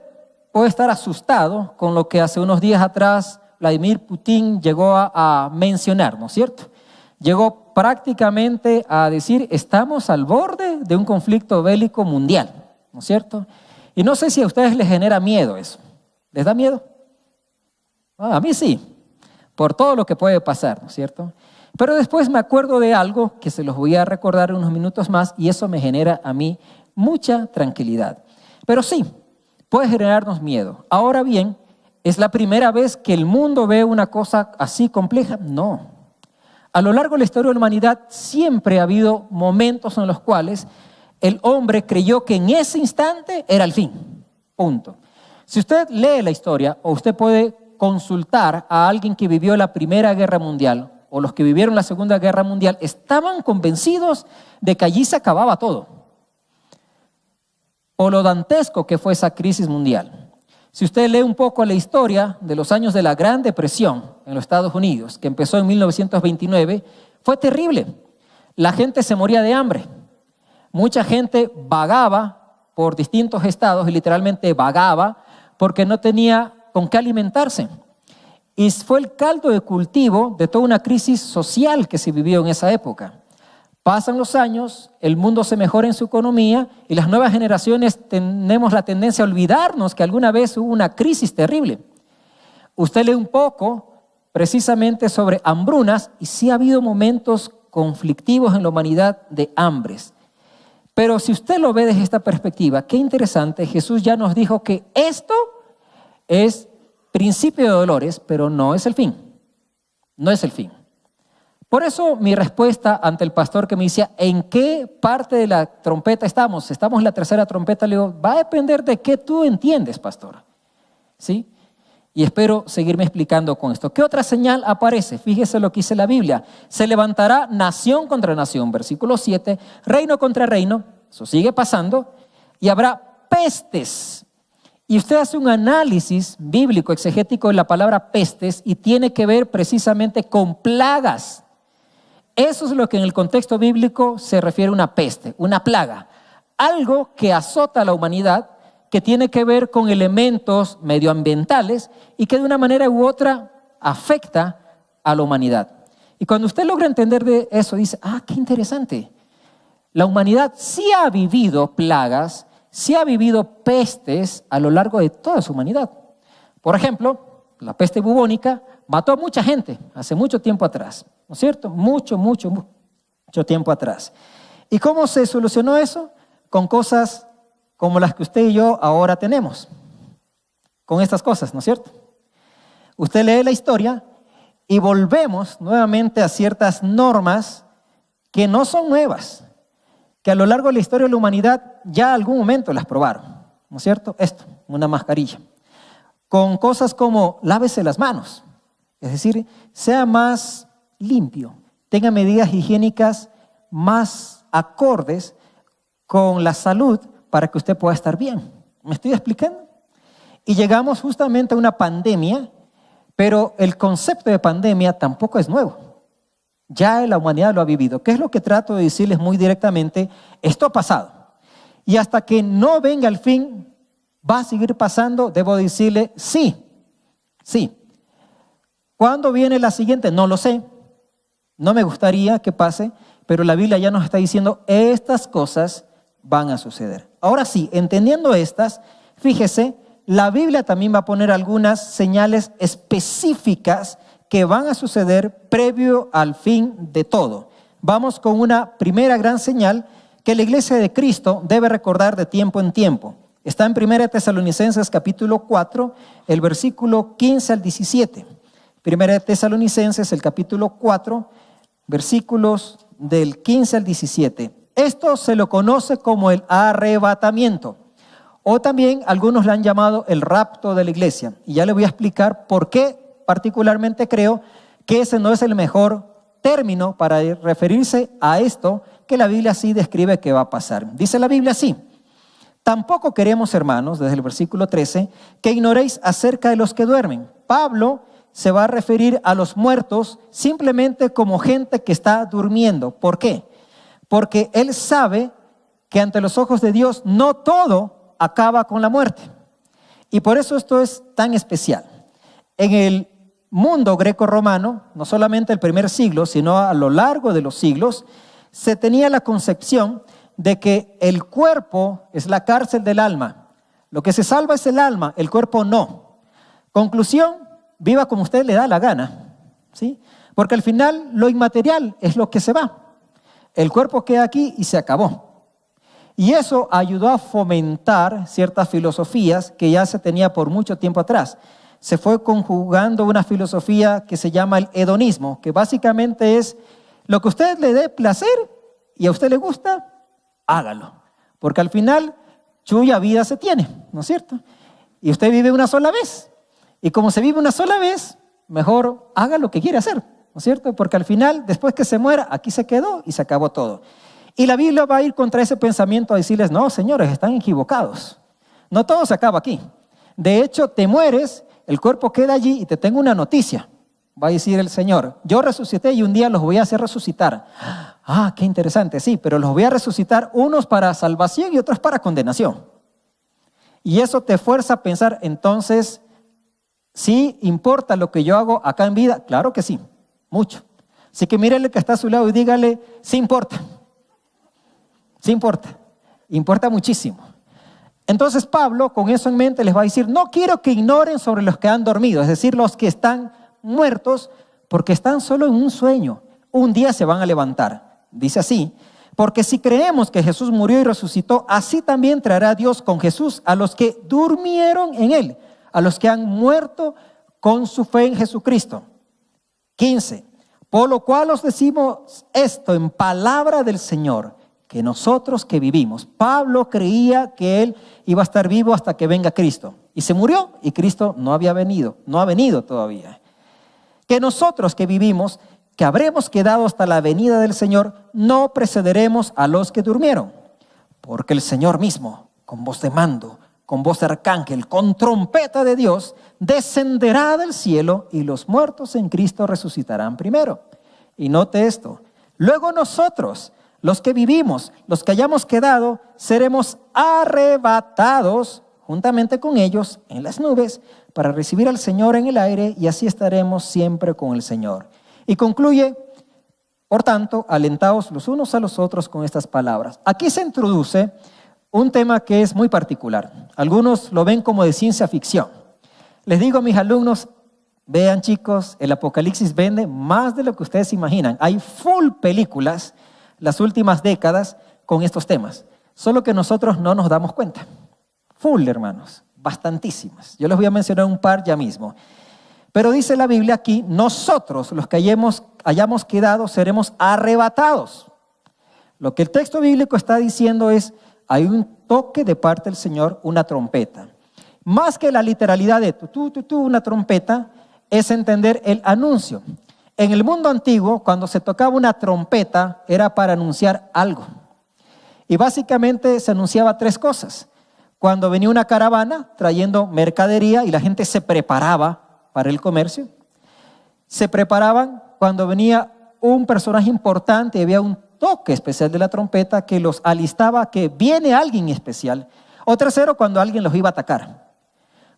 puede estar asustado con lo que hace unos días atrás Vladimir Putin llegó a mencionar, ¿no es cierto? Llegó prácticamente a decir, estamos al borde de un conflicto bélico mundial, ¿no es cierto? Y no sé si a ustedes les genera miedo eso. ¿Les da miedo? A mí sí, por todo lo que puede pasar, ¿no es cierto? Pero después me acuerdo de algo que se los voy a recordar unos minutos más y eso me genera a mí mucha tranquilidad. Pero sí, puede generarnos miedo. Ahora bien, ¿es la primera vez que el mundo ve una cosa así compleja? No. A lo largo de la historia de la humanidad siempre ha habido momentos en los cuales el hombre creyó que en ese instante era el fin. Punto. Si usted lee la historia o usted puede consultar a alguien que vivió la Primera Guerra Mundial o los que vivieron la Segunda Guerra Mundial, estaban convencidos de que allí se acababa todo. Por lo dantesco que fue esa crisis mundial. Si usted lee un poco la historia de los años de la Gran Depresión en los Estados Unidos, que empezó en 1929, fue terrible. La gente se moría de hambre. Mucha gente vagaba por distintos estados y literalmente vagaba porque no tenía con qué alimentarse. Y fue el caldo de cultivo de toda una crisis social que se vivió en esa época. Pasan los años, el mundo se mejora en su economía y las nuevas generaciones tenemos la tendencia a olvidarnos que alguna vez hubo una crisis terrible. Usted lee un poco precisamente sobre hambrunas y sí ha habido momentos conflictivos en la humanidad de hambres. Pero si usted lo ve desde esta perspectiva, qué interesante, Jesús ya nos dijo que esto es principio de dolores, pero no es el fin. No es el fin. Por eso mi respuesta ante el pastor que me decía, ¿en qué parte de la trompeta estamos? Estamos en la tercera trompeta. Le digo, va a depender de qué tú entiendes, pastor. ¿Sí? Y espero seguirme explicando con esto. ¿Qué otra señal aparece? Fíjese lo que dice la Biblia. Se levantará nación contra nación, versículo 7, reino contra reino, eso sigue pasando, y habrá pestes. Y usted hace un análisis bíblico, exegético de la palabra pestes y tiene que ver precisamente con plagas. Eso es lo que en el contexto bíblico se refiere a una peste, una plaga. Algo que azota a la humanidad, que tiene que ver con elementos medioambientales y que de una manera u otra afecta a la humanidad. Y cuando usted logra entender de eso, dice, qué interesante. La humanidad sí ha vivido plagas, sí ha vivido pestes a lo largo de toda su humanidad. Por ejemplo, la peste bubónica mató a mucha gente hace mucho tiempo atrás, ¿no es cierto? Mucho tiempo atrás. ¿Y cómo se solucionó eso? Con cosas como las que usted y yo ahora tenemos. Con estas cosas, ¿no es cierto? Usted lee la historia y volvemos nuevamente a ciertas normas que no son nuevas, que a lo largo de la historia de la humanidad ya algún momento las probaron, ¿no es cierto? Esto, una mascarilla. Con cosas como lávese las manos, es decir, sea más limpio, tenga medidas higiénicas más acordes con la salud para que usted pueda estar bien. ¿Me estoy explicando? Y llegamos justamente a una pandemia, pero el concepto de pandemia tampoco es nuevo. Ya la humanidad lo ha vivido. ¿Qué es lo que trato de decirles muy directamente? Esto ha pasado. Y hasta que no venga el fin, va a seguir pasando. Debo decirle, sí. ¿Cuándo viene la siguiente? No lo sé. No me gustaría que pase, pero la Biblia ya nos está diciendo, estas cosas van a suceder. Ahora sí, entendiendo estas, fíjese, la Biblia también va a poner algunas señales específicas que van a suceder previo al fin de todo. Vamos con una primera gran señal que la iglesia de Cristo debe recordar de tiempo en tiempo. Está en 1 Tesalonicenses capítulo 4, el versículo 15 al 17. 1 Tesalonicenses, el capítulo 4, versículos del 15 al 17. Esto se lo conoce como el arrebatamiento O también algunos le han llamado el rapto de la iglesia. Y ya le voy a explicar por qué particularmente creo que ese no es el mejor término para referirse a esto que la Biblia sí describe que va a pasar. Dice la Biblia así: tampoco queremos, hermanos, desde el versículo 13, que ignoréis acerca de los que duermen. Pablo se va a referir a los muertos simplemente como gente que está durmiendo. ¿Por qué? Porque él sabe que ante los ojos de Dios no todo acaba con la muerte. Y por eso esto es tan especial. En el mundo greco-romano, no solamente el primer siglo, sino a lo largo de los siglos, se tenía la concepción de que el cuerpo es la cárcel del alma. Lo que se salva es el alma, el cuerpo no. Conclusión: viva como usted le da la gana, ¿sí? Porque al final lo inmaterial es lo que se va. El cuerpo queda aquí y se acabó. Y eso ayudó a fomentar ciertas filosofías que ya se tenía por mucho tiempo atrás. Se fue conjugando una filosofía que se llama el hedonismo, que básicamente es lo que a usted le dé placer y a usted le gusta, hágalo. Porque al final, chulla vida se tiene, ¿no es cierto? Y usted vive una sola vez. Y como se vive una sola vez, mejor haga lo que quiere hacer, ¿no es cierto? Porque al final, después que se muera, aquí se quedó y se acabó todo. Y la Biblia va a ir contra ese pensamiento a decirles: no, señores, están equivocados. No todo se acaba aquí. De hecho, te mueres, el cuerpo queda allí y te tengo una noticia. Va a decir el Señor: yo resucité y un día los voy a hacer resucitar. Ah, qué interesante, sí, pero los voy a resucitar, unos para salvación y otros para condenación. Y eso te fuerza a pensar, entonces, ¿sí importa lo que yo hago acá en vida? Claro que sí, mucho. Así que mírele que está a su lado y dígale: sí importa. Sí importa muchísimo. Entonces Pablo, con eso en mente, les va a decir: no quiero que ignoren sobre los que han dormido, es decir, los que están muertos, porque están solo en un sueño. Un día se van a levantar. Dice así: porque si creemos que Jesús murió y resucitó, así también traerá Dios con Jesús a los que durmieron en él, a los que han muerto con su fe en Jesucristo. 15. Por lo cual os decimos esto en palabra del Señor, que nosotros que vivimos. Pablo creía que él iba a estar vivo hasta que venga Cristo. Y se murió y Cristo no había venido, no ha venido todavía. Que nosotros que vivimos, que habremos quedado hasta la venida del Señor, no precederemos a los que durmieron. Porque el Señor mismo, con voz de mando, con voz de arcángel, con trompeta de Dios, descenderá del cielo y los muertos en Cristo resucitarán primero. Y note esto: luego nosotros, los que vivimos, los que hayamos quedado, seremos arrebatados juntamente con ellos en las nubes para recibir al Señor en el aire, y así estaremos siempre con el Señor. Y concluye: por tanto, alentaos los unos a los otros con estas palabras. Aquí se introduce un tema que es muy particular. Algunos lo ven como de ciencia ficción. Les digo a mis alumnos: vean, chicos, el Apocalipsis vende más de lo que ustedes imaginan. Hay full películas las últimas décadas con estos temas, solo que nosotros no nos damos cuenta. Full, hermanos, bastantísimas. Yo les voy a mencionar un par ya mismo. Pero dice la Biblia aquí: nosotros, los que hayamos quedado, seremos arrebatados. Lo que el texto bíblico está diciendo es: hay un toque de parte del Señor, una trompeta. Más que la literalidad de una trompeta, es entender el anuncio. En el mundo antiguo, cuando se tocaba una trompeta, era para anunciar algo. Y básicamente se anunciaba tres cosas. Cuando venía una caravana trayendo mercadería y la gente se preparaba para el comercio. Se preparaban cuando venía un personaje importante y había un toque especial de la trompeta que los alistaba que viene alguien especial. O tercero, cuando alguien los iba a atacar.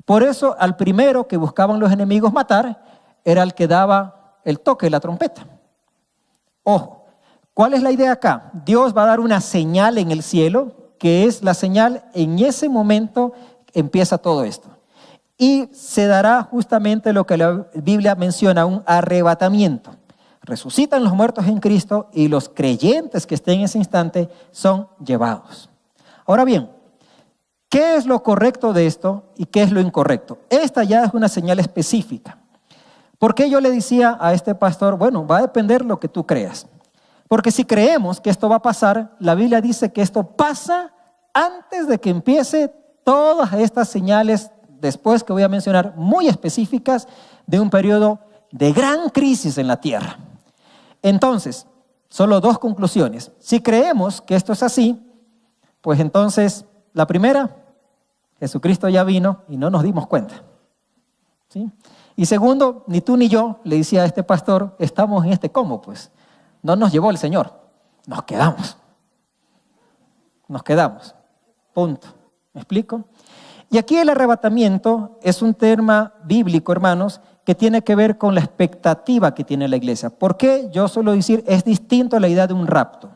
Por eso, al primero que buscaban los enemigos matar era el que daba el toque de la trompeta. Ojo, ¿cuál es la idea acá? Dios va a dar una señal en el cielo, que es la señal, en ese momento empieza todo esto. Y se dará justamente lo que la Biblia menciona, un arrebatamiento. Resucitan los muertos en Cristo y los creyentes que estén en ese instante son llevados. Ahora bien, ¿qué es lo correcto de esto y qué es lo incorrecto? Esta ya es una señal específica. ¿Por qué yo le decía a este pastor? Bueno, va a depender lo que tú creas. Porque si creemos que esto va a pasar, la Biblia dice que esto pasa antes de que empiece todas estas señales, después que voy a mencionar, muy específicas de un periodo de gran crisis en la tierra. Entonces, solo dos conclusiones. Si creemos que esto es así, pues entonces, la primera, Jesucristo ya vino y no nos dimos cuenta. ¿Sí? Y segundo, ni tú ni yo, le decía a este pastor, estamos en este cómo, pues. No nos llevó el Señor, nos quedamos. Nos quedamos, punto. ¿Me explico? Y aquí el arrebatamiento es un tema bíblico, hermanos, que tiene que ver con la expectativa que tiene la iglesia. ¿Por qué? Yo suelo decir, es distinto a la idea de un rapto.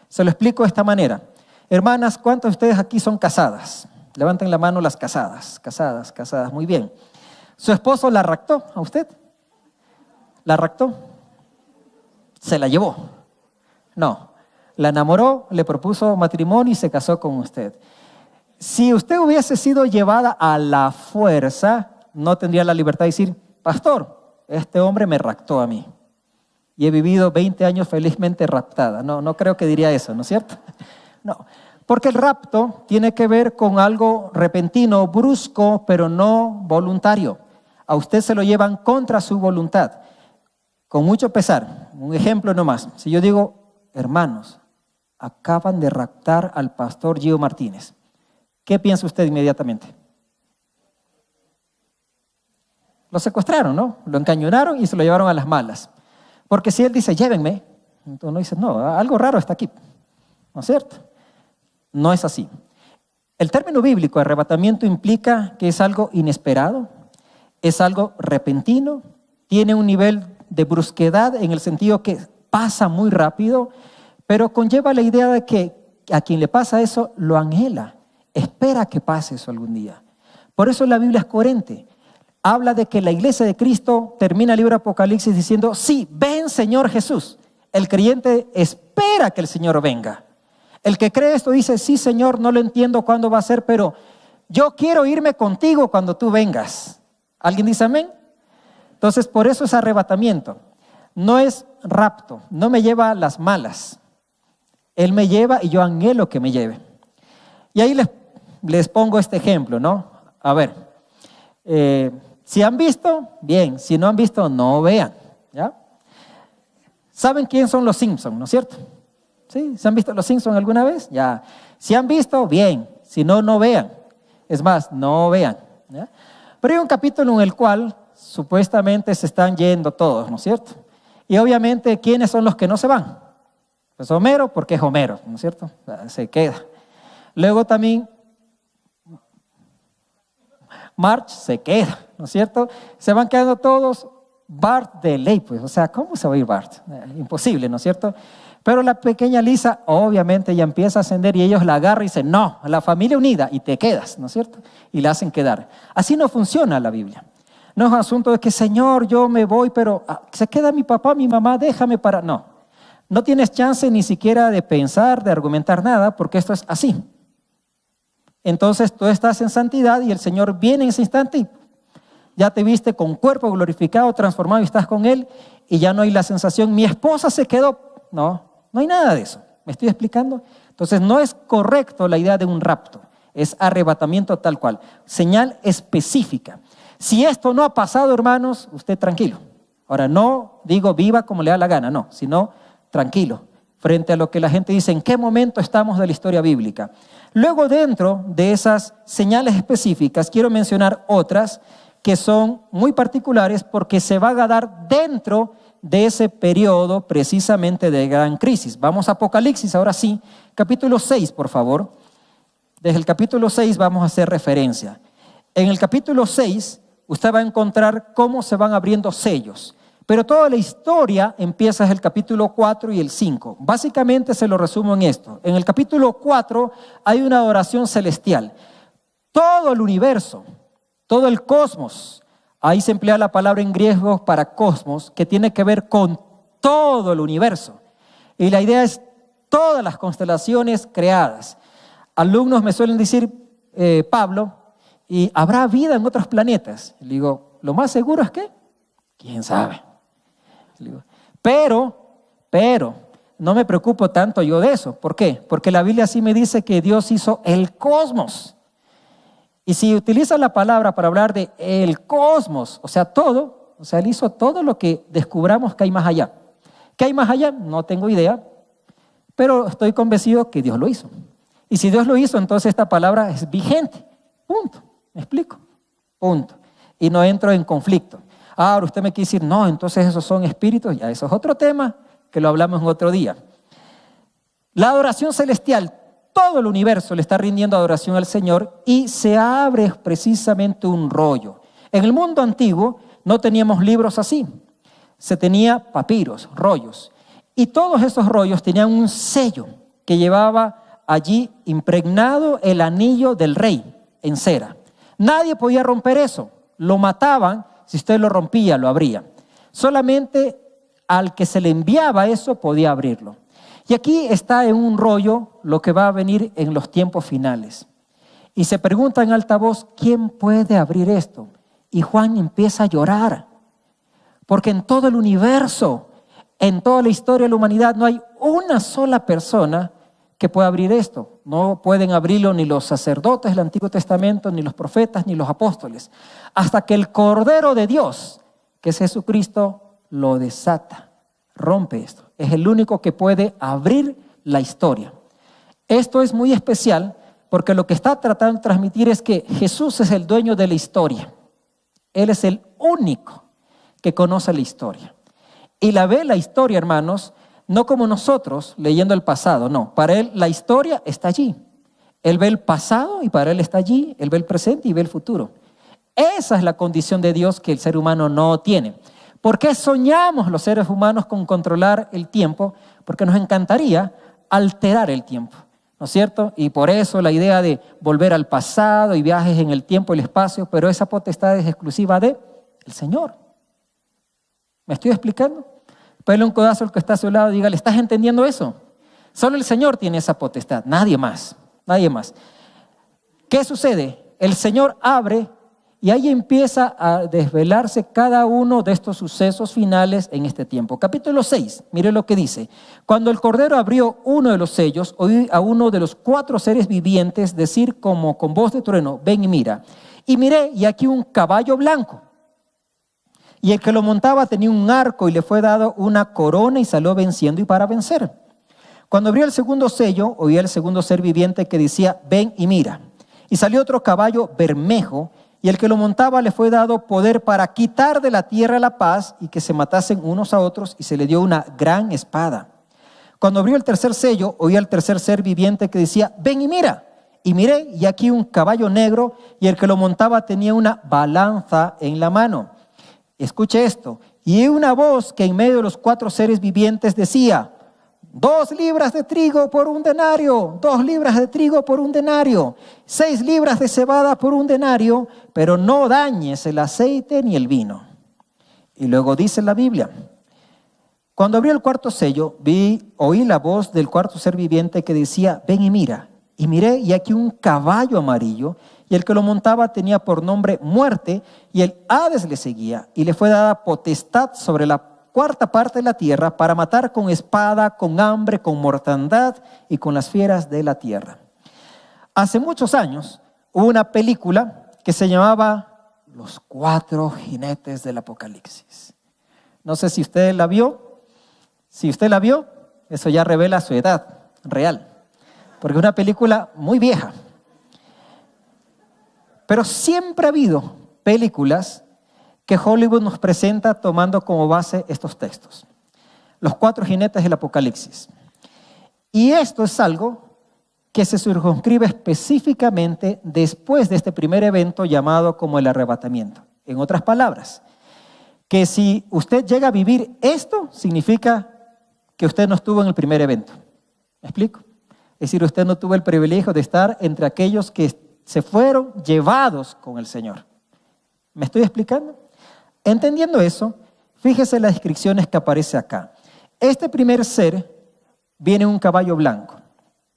Se lo explico de esta manera. Hermanas, ¿cuántos de ustedes aquí son casadas? Levanten la mano las casadas, casadas, muy bien. ¿Su esposo la raptó a usted? ¿La raptó? ¿Se la llevó? No. La enamoró, le propuso matrimonio y se casó con usted. Si usted hubiese sido llevada a la fuerza, no tendría la libertad de decir, pastor, este hombre me raptó a mí. Y he vivido 20 años felizmente raptada. No creo que diría eso, ¿no es cierto? No, porque el rapto tiene que ver con algo repentino, brusco, pero no voluntario. A usted se lo llevan contra su voluntad, con mucho pesar. Un ejemplo nomás. Si yo digo, hermanos, acaban de raptar al pastor Gio Martínez, ¿qué piensa usted inmediatamente? Lo secuestraron, ¿no? Lo encañonaron y se lo llevaron a las malas. Porque si él dice, llévenme, entonces uno dice, no, algo raro está aquí. ¿No es cierto? No es así. El término bíblico, arrebatamiento, implica que es algo inesperado, es algo repentino, tiene un nivel de brusquedad en el sentido que pasa muy rápido, pero conlleva la idea de que a quien le pasa eso lo anhela, espera que pase eso algún día. Por eso la Biblia es coherente. Habla de que la iglesia de Cristo termina el libro de Apocalipsis diciendo, sí, ven Señor Jesús. El creyente espera que el Señor venga. El que cree esto dice, sí Señor, no lo entiendo cuándo va a ser, pero yo quiero irme contigo cuando tú vengas. ¿Alguien dice amén? Entonces, por eso es arrebatamiento. No es rapto, no me lleva a las malas. Él me lleva y yo anhelo que me lleve. Y ahí les pongo este ejemplo, ¿no? A ver, si han visto, bien. Si no han visto, no vean. ¿Ya? ¿Saben quién son los Simpsons, no es cierto? ¿Sí? ¿Se han visto los Simpsons alguna vez? Ya. Si han visto, bien. Si no, no vean. Es más, no vean. ¿Ya? Pero hay un capítulo en el cual supuestamente se están yendo todos, ¿no es cierto? Y obviamente, ¿quiénes son los que no se van? Pues Homero, porque es Homero, ¿no es cierto? Se queda. Luego también Marge se queda, ¿no es cierto? Se van quedando todos. Bart de ley, pues, o sea, ¿cómo se va a ir Bart? Imposible, ¿no es cierto? Pero la pequeña Lisa, obviamente, ya empieza a ascender y ellos la agarran y dicen, no, a la familia unida, y te quedas, ¿no es cierto? Y la hacen quedar. Así no funciona la Biblia. No es un asunto de que, Señor, yo me voy, pero se queda mi papá, mi mamá, déjame para... No tienes chance ni siquiera de pensar, de argumentar nada, porque esto es así. Entonces tú estás en santidad y el Señor viene en ese instante y ya te viste con cuerpo glorificado, transformado y estás con Él y ya no hay la sensación, mi esposa se quedó. No hay nada de eso. ¿Me estoy explicando? Entonces no es correcto la idea de un rapto, es arrebatamiento tal cual. Señal específica. Si esto no ha pasado, hermanos, usted tranquilo. Ahora no digo viva como le da la gana, no, sino tranquilo. Frente a lo que la gente dice, ¿en qué momento estamos de la historia bíblica? Luego, dentro de esas señales específicas, quiero mencionar otras que son muy particulares porque se van a dar dentro de ese periodo precisamente de gran crisis. Vamos a Apocalipsis, ahora sí, capítulo 6, por favor. Desde el capítulo 6 vamos a hacer referencia. En el capítulo 6, usted va a encontrar cómo se van abriendo sellos. Pero toda la historia empieza en el capítulo 4 y el 5. Básicamente se lo resumo en esto. En el capítulo 4 hay una adoración celestial. Todo el universo, todo el cosmos, ahí se emplea la palabra en griego para cosmos, que tiene que ver con todo el universo. Y la idea es todas las constelaciones creadas. Alumnos me suelen decir, Pablo, ¿y habrá vida en otros planetas? Le digo, lo más seguro es que, ¿quién sabe? Pero, no me preocupo tanto yo de eso. ¿Por qué? Porque la Biblia sí me dice que Dios hizo el cosmos. Y si utiliza la palabra para hablar de el cosmos, o sea, todo, o sea, Él hizo todo lo que descubramos que hay más allá. ¿Qué hay más allá? No tengo idea, pero estoy convencido que Dios lo hizo. Y si Dios lo hizo, entonces esta palabra es vigente. Punto. ¿Me explico? Punto. Y no entro en conflicto. Ahora usted me quiere decir, no, entonces esos son espíritus. Ya, eso es otro tema que lo hablamos en otro día. La adoración celestial, todo el universo le está rindiendo adoración al Señor y se abre precisamente un rollo. En el mundo antiguo no teníamos libros así. Se tenía papiros, rollos. Y todos esos rollos tenían un sello que llevaba allí impregnado el anillo del rey en cera. Nadie podía romper eso. Lo mataban, si usted lo rompía, lo abría. Solamente al que se le enviaba eso podía abrirlo. Y aquí está en un rollo lo que va a venir en los tiempos finales. Y se pregunta en alta voz, ¿quién puede abrir esto? Y Juan empieza a llorar. Porque en todo el universo, en toda la historia de la humanidad, no hay una sola persona que pueda abrir esto. No pueden abrirlo ni los sacerdotes del Antiguo Testamento, ni los profetas, ni los apóstoles. Hasta que el Cordero de Dios, que es Jesucristo, lo desata, rompe esto. Es el único que puede abrir la historia. Esto es muy especial porque lo que está tratando de transmitir es que Jesús es el dueño de la historia. Él es el único que conoce la historia. Y la ve la historia, hermanos, no como nosotros leyendo el pasado, no. Para Él la historia está allí. Él ve el pasado y para Él está allí. Él ve el presente y ve el futuro. Esa es la condición de Dios que el ser humano no tiene. ¿Por qué soñamos los seres humanos con controlar el tiempo? Porque nos encantaría alterar el tiempo, ¿no es cierto? Y por eso la idea de volver al pasado y viajes en el tiempo y el espacio, pero esa potestad es exclusiva del Señor. ¿Me estoy explicando? Pele un codazo al que está a su lado y dígale, ¿estás entendiendo eso? Solo el Señor tiene esa potestad, nadie más, nadie más. ¿Qué sucede? El Señor abre y ahí empieza a desvelarse cada uno de estos sucesos finales en este tiempo. Capítulo 6, mire lo que dice. Cuando el Cordero abrió uno de los sellos, oí a uno de los 4 seres vivientes decir como con voz de trueno, ven y mira. Y miré y aquí un caballo blanco. Y el que lo montaba tenía un arco y le fue dado una corona y salió venciendo y para vencer. Cuando abrió el segundo sello, oí al segundo ser viviente que decía, ven y mira. Y salió otro caballo bermejo y el que lo montaba le fue dado poder para quitar de la tierra la paz y que se matasen unos a otros y se le dio una gran espada. Cuando abrió el tercer sello, oí al tercer ser viviente que decía, ven y mira. Y miré y aquí un caballo negro y el que lo montaba tenía una balanza en la mano. Escuche esto, y una voz que en medio de los 4 seres vivientes decía, 2 libras de trigo por un denario, 2 libras de trigo por un denario, 6 libras de cebada por un denario, pero no dañes el aceite ni el vino. Y luego dice la Biblia, cuando abrió el cuarto sello, oí la voz del cuarto ser viviente que decía, ven y mira. Y miré, y aquí un caballo amarillo, y el que lo montaba tenía por nombre Muerte, y el Hades le seguía, y le fue dada potestad sobre la 4ª parte de la tierra para matar con espada, con hambre, con mortandad y con las fieras de la tierra. Hace muchos años hubo una película que se llamaba Los 4 jinetes del Apocalipsis. No sé si usted la vio. Si usted la vio, eso ya revela su edad real, porque es una película muy vieja. Pero siempre ha habido películas que Hollywood nos presenta tomando como base estos textos. Los 4 jinetes del Apocalipsis. Y esto es algo que se circunscribe específicamente después de este primer evento llamado como el arrebatamiento. En otras palabras, que si usted llega a vivir esto, significa que usted no estuvo en el primer evento. ¿Me explico? Es decir, usted no tuvo el privilegio de estar entre aquellos que se fueron llevados con el Señor. ¿Me estoy explicando? Entendiendo eso, fíjese las descripciones que aparece acá. Este primer ser viene en un caballo blanco.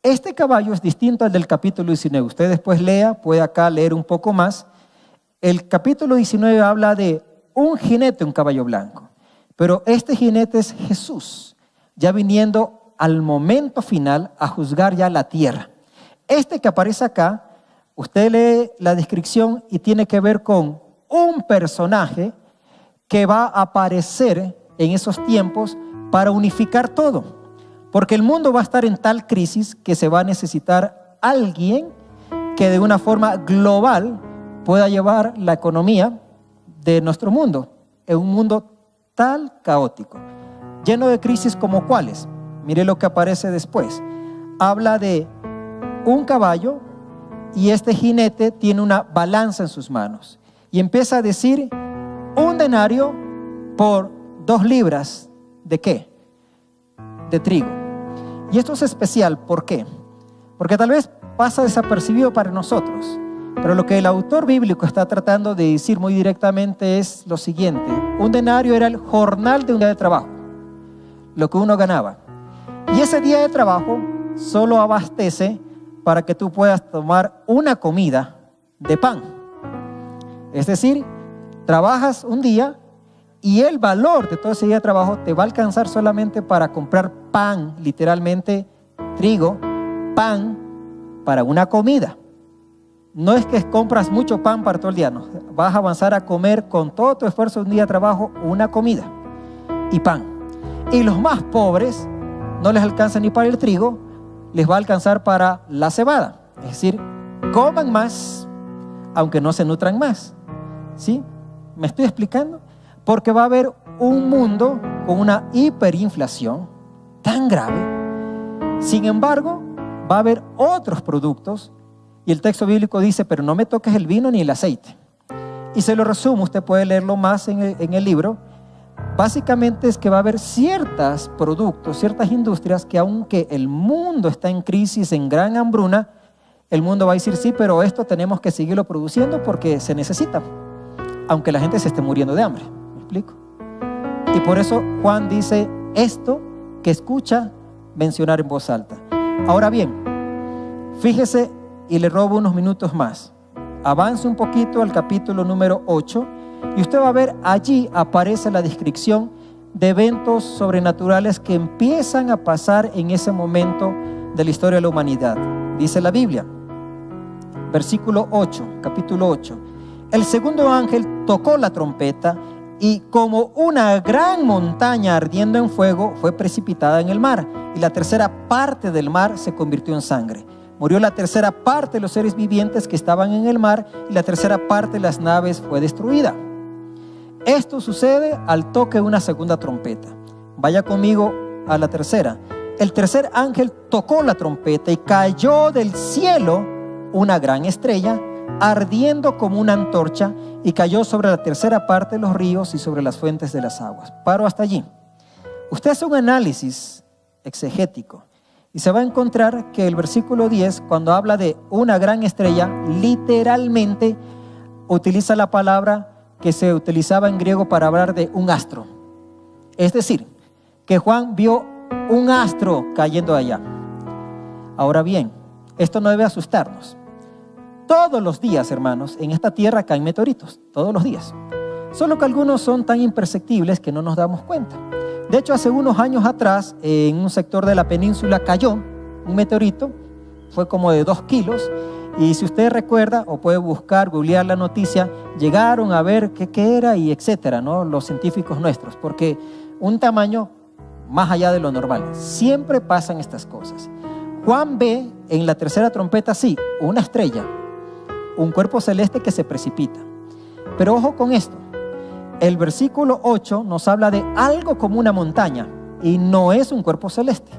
Este caballo es distinto al del capítulo 19. Usted después lea, puede acá leer un poco más. El capítulo 19 habla de un jinete, un caballo blanco. Pero este jinete es Jesús, ya viniendo al momento final a juzgar ya la tierra. Este que aparece acá usted lee la descripción y tiene que ver con un personaje que va a aparecer en esos tiempos para unificar todo. Porque el mundo va a estar en tal crisis que se va a necesitar alguien que de una forma global pueda llevar la economía de nuestro mundo, en un mundo tan caótico, lleno de crisis como cuáles. Mire lo que aparece después. Habla de un caballo y este jinete tiene una balanza en sus manos. Y empieza a decir, 1 denario por 2 libras, ¿de qué? De trigo. Y esto es especial, ¿por qué? Porque tal vez pasa desapercibido para nosotros, pero lo que el autor bíblico está tratando de decir muy directamente es lo siguiente: 1 denario era el jornal de un día de trabajo, lo que uno ganaba. Y ese día de trabajo solo abastece para que tú puedas tomar una comida de pan. Es decir, trabajas un día y el valor de todo ese día de trabajo te va a alcanzar solamente para comprar pan, literalmente trigo, pan para una comida. No es que compras mucho pan para todo el día, no. Vas a avanzar a comer con todo tu esfuerzo un día de trabajo una comida y pan. Y los más pobres no les alcanza ni para el trigo, les va a alcanzar para la cebada. Es decir, coman más, aunque no se nutran más. ¿Sí? ¿Me estoy explicando? Porque va a haber un mundo con una hiperinflación tan grave. Sin embargo, va a haber otros productos, y el texto bíblico dice, pero no me toques el vino ni el aceite. Y se lo resumo, usted puede leerlo más en el libro. Básicamente es que va a haber ciertos productos, ciertas industrias que aunque el mundo está en crisis, en gran hambruna, el mundo va a decir, sí, pero esto tenemos que seguirlo produciendo porque se necesita, aunque la gente se esté muriendo de hambre. ¿Me explico? Y por eso Juan dice esto que escucha mencionar en voz alta. Ahora bien, fíjese y le robo unos minutos más. Avance un poquito al capítulo número 8 y usted va a ver, allí aparece la descripción de eventos sobrenaturales que empiezan a pasar en ese momento de la historia de la humanidad. Dice la Biblia, versículo 8, capítulo 8. El segundo ángel tocó la trompeta y como una gran montaña ardiendo en fuego fue precipitada en el mar, y la tercera parte del mar se convirtió en sangre. Murió la tercera parte de los seres vivientes que estaban en el mar, y la tercera parte de las naves fue destruida. Esto sucede al toque de una segunda trompeta. Vaya conmigo a la tercera. El tercer ángel tocó la trompeta y cayó del cielo una gran estrella, ardiendo como una antorcha, y cayó sobre la tercera parte de los ríos y sobre las fuentes de las aguas. Paro hasta allí. Usted hace un análisis exegético y se va a encontrar que el versículo 10, cuando habla de una gran estrella, literalmente utiliza la palabra que se utilizaba en griego para hablar de un astro. Es decir, que Juan vio un astro cayendo allá. Ahora bien, esto no debe asustarnos. Todos los días, hermanos, en esta tierra caen meteoritos, todos los días. Solo que algunos son tan imperceptibles que no nos damos cuenta. De hecho, hace unos años atrás, en un sector de la península cayó un meteorito, fue como de 2 kilos, y si usted recuerda, o puede buscar, googlear la noticia, llegaron a ver qué era y etcétera, ¿no? Los científicos nuestros, porque un tamaño más allá de lo normal. Siempre pasan estas cosas. Juan ve en la tercera trompeta, sí, una estrella, un cuerpo celeste que se precipita. Pero ojo con esto, el versículo 8 nos habla de algo como una montaña y no es un cuerpo celeste.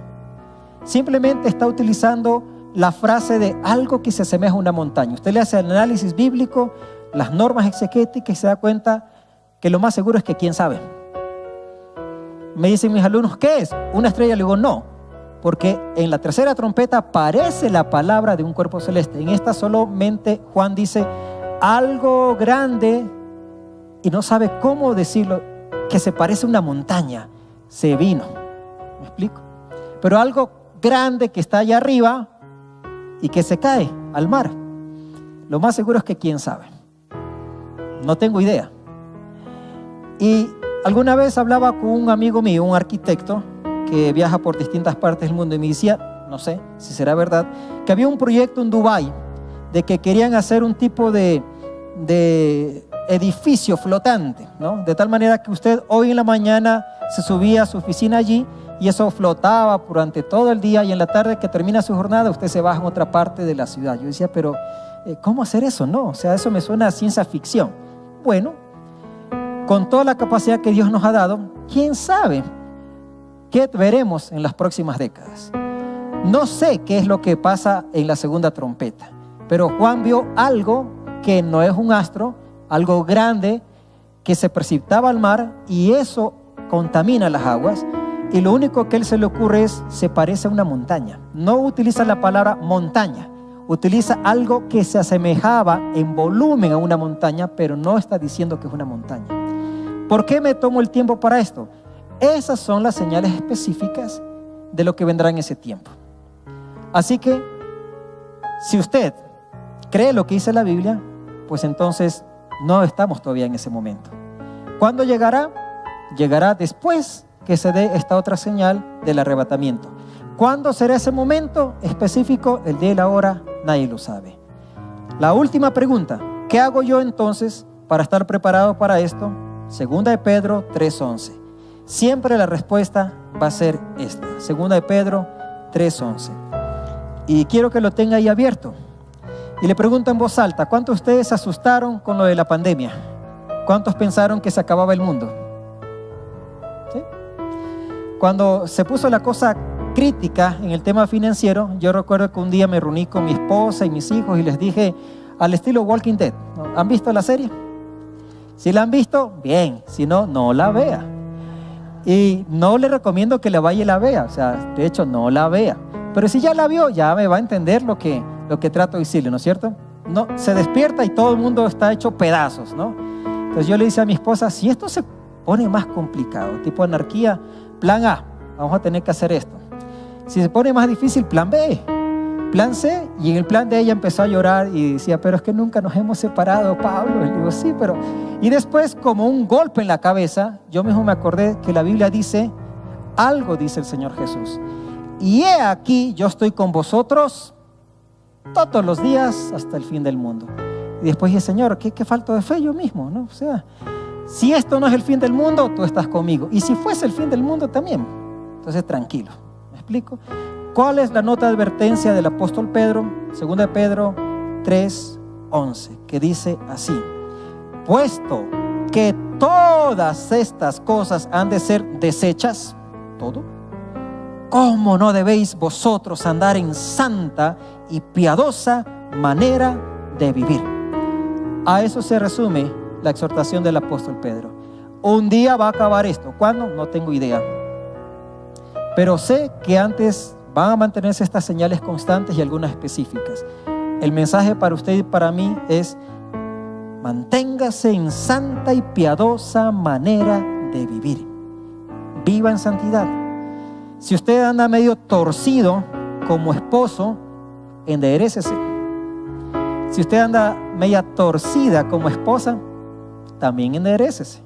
Simplemente está utilizando la frase de algo que se asemeja a una montaña. Usted le hace el análisis bíblico, las normas exegéticas y se da cuenta que lo más seguro es que quién sabe. Me dicen mis alumnos, ¿qué es? ¿Una estrella? Le digo, no. Porque en la tercera trompeta aparece la palabra de un cuerpo celeste. En esta solamente Juan dice algo grande y no sabe cómo decirlo, que se parece a una montaña. Se vino. ¿Me explico? Pero algo grande que está allá arriba y que se cae al mar. Lo más seguro es que quién sabe. No tengo idea. Y alguna vez hablaba con un amigo mío, un arquitecto, que viaja por distintas partes del mundo y me decía, no sé si será verdad, que había un proyecto en Dubái de que querían hacer un tipo de edificio flotante, ¿no? De tal manera que usted hoy en la mañana se subía a su oficina allí y eso flotaba durante todo el día, y en la tarde que termina su jornada usted se baja en otra parte de la ciudad. Yo decía, pero ¿cómo hacer eso? No, o sea, eso me suena a ciencia ficción. Bueno, con toda la capacidad que Dios nos ha dado, ¿quién sabe qué veremos en las próximas décadas? No sé qué es lo que pasa en la segunda trompeta, pero Juan vio algo que no es un astro, algo grande que se precipitaba al mar, y eso contamina las aguas, y lo único que a él se le ocurre es, se parece a una montaña. No utiliza la palabra montaña, utiliza algo que se asemejaba en volumen a una montaña, pero no está diciendo que es una montaña. ¿Por qué me tomo el tiempo para esto? Esas son las señales específicas de lo que vendrá en ese tiempo. Así que, si usted cree lo que dice la Biblia, pues entonces no estamos todavía en ese momento. ¿Cuándo llegará? Llegará después que se dé esta otra señal del arrebatamiento. ¿Cuándo será ese momento específico? El día y la hora, nadie lo sabe. La última pregunta, ¿qué hago yo entonces para estar preparado para esto? Segunda de Pedro 3:11. Siempre la respuesta va a ser esta. Segunda de Pedro 3:11. Y quiero que lo tenga ahí abierto. Y le pregunto en voz alta, ¿cuántos de ustedes se asustaron con lo de la pandemia? ¿Cuántos pensaron que se acababa el mundo? ¿Sí? Cuando se puso la cosa crítica en el tema financiero, yo recuerdo que un día me reuní con mi esposa y mis hijos y les dije, al estilo Walking Dead, ¿han visto la serie? Si la han visto, bien, si no, no la vea. Y no le recomiendo que la vaya y la vea, o sea, de hecho no la vea. Pero si ya la vio, ya me va a entender lo que trato de decirle, ¿no es cierto? No, se despierta y todo el mundo está hecho pedazos, ¿no? Entonces yo le dije a mi esposa, si esto se pone más complicado, tipo anarquía, plan A, vamos a tener que hacer esto. Si se pone más difícil, plan B, plan C. Y en el plan de ella empezó a llorar y decía, pero es que nunca nos hemos separado, Pablo. Y le digo, sí, pero... Y después, como un golpe en la cabeza, yo mismo me acordé que la Biblia dice, algo dice el Señor Jesús. Y he aquí, yo estoy con vosotros todos los días hasta el fin del mundo. Y después dije, Señor, ¿qué falta de fe yo mismo, ¿no? O sea, si esto no es el fin del mundo, tú estás conmigo. Y si fuese el fin del mundo también. Entonces, tranquilo. ¿Me explico? ¿Cuál es la nota de advertencia del apóstol Pedro? Segunda de Pedro 3:11, que dice así: puesto que todas estas cosas han de ser deshechas, todo, ¿cómo no debéis vosotros andar en santa y piadosa manera de vivir? A eso se resume la exhortación del apóstol Pedro. Un día va a acabar esto. ¿Cuándo? No tengo idea. Pero sé que antes van a mantenerse estas señales constantes y algunas específicas. El mensaje para usted y para mí es: manténgase en santa y piadosa manera de vivir. Viva en santidad. Si usted anda medio torcido como esposo, enderécese. Si usted anda media torcida como esposa, también enderécese.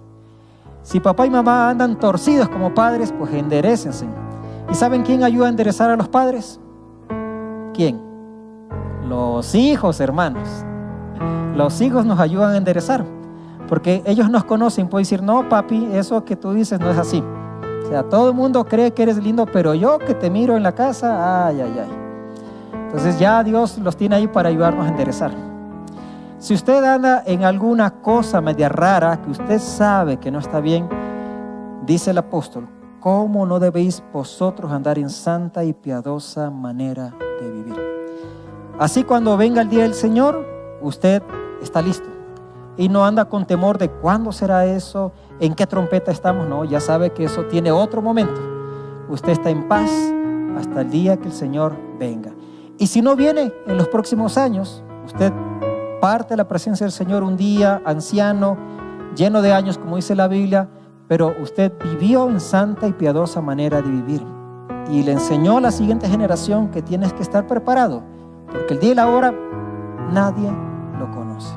Si papá y mamá andan torcidos como padres, pues enderécense. ¿Y saben quién ayuda a enderezar a los padres? ¿Quién? Los hijos, hermanos. Los hijos nos ayudan a enderezar, porque ellos nos conocen. Pueden decir, no papi, eso que tú dices no es así. O sea, todo el mundo cree que eres lindo, pero yo que te miro en la casa, ay, ay, ay. Entonces ya Dios los tiene ahí para ayudarnos a enderezar. Si usted anda en alguna cosa media rara que usted sabe que no está bien, dice el apóstol, ¿cómo no debéis vosotros andar en santa y piadosa manera de vivir? Así cuando venga el día del Señor, usted está listo y no anda con temor de cuándo será eso, en qué trompeta estamos. No, ya sabe que eso tiene otro momento. Usted está en paz hasta el día que el Señor venga. Y si no viene en los próximos años, usted parte de la presencia del Señor un día anciano, lleno de años, como dice la Biblia, pero usted vivió en santa y piadosa manera de vivir y le enseñó a la siguiente generación que tienes que estar preparado, porque el día y la hora nadie lo conoce.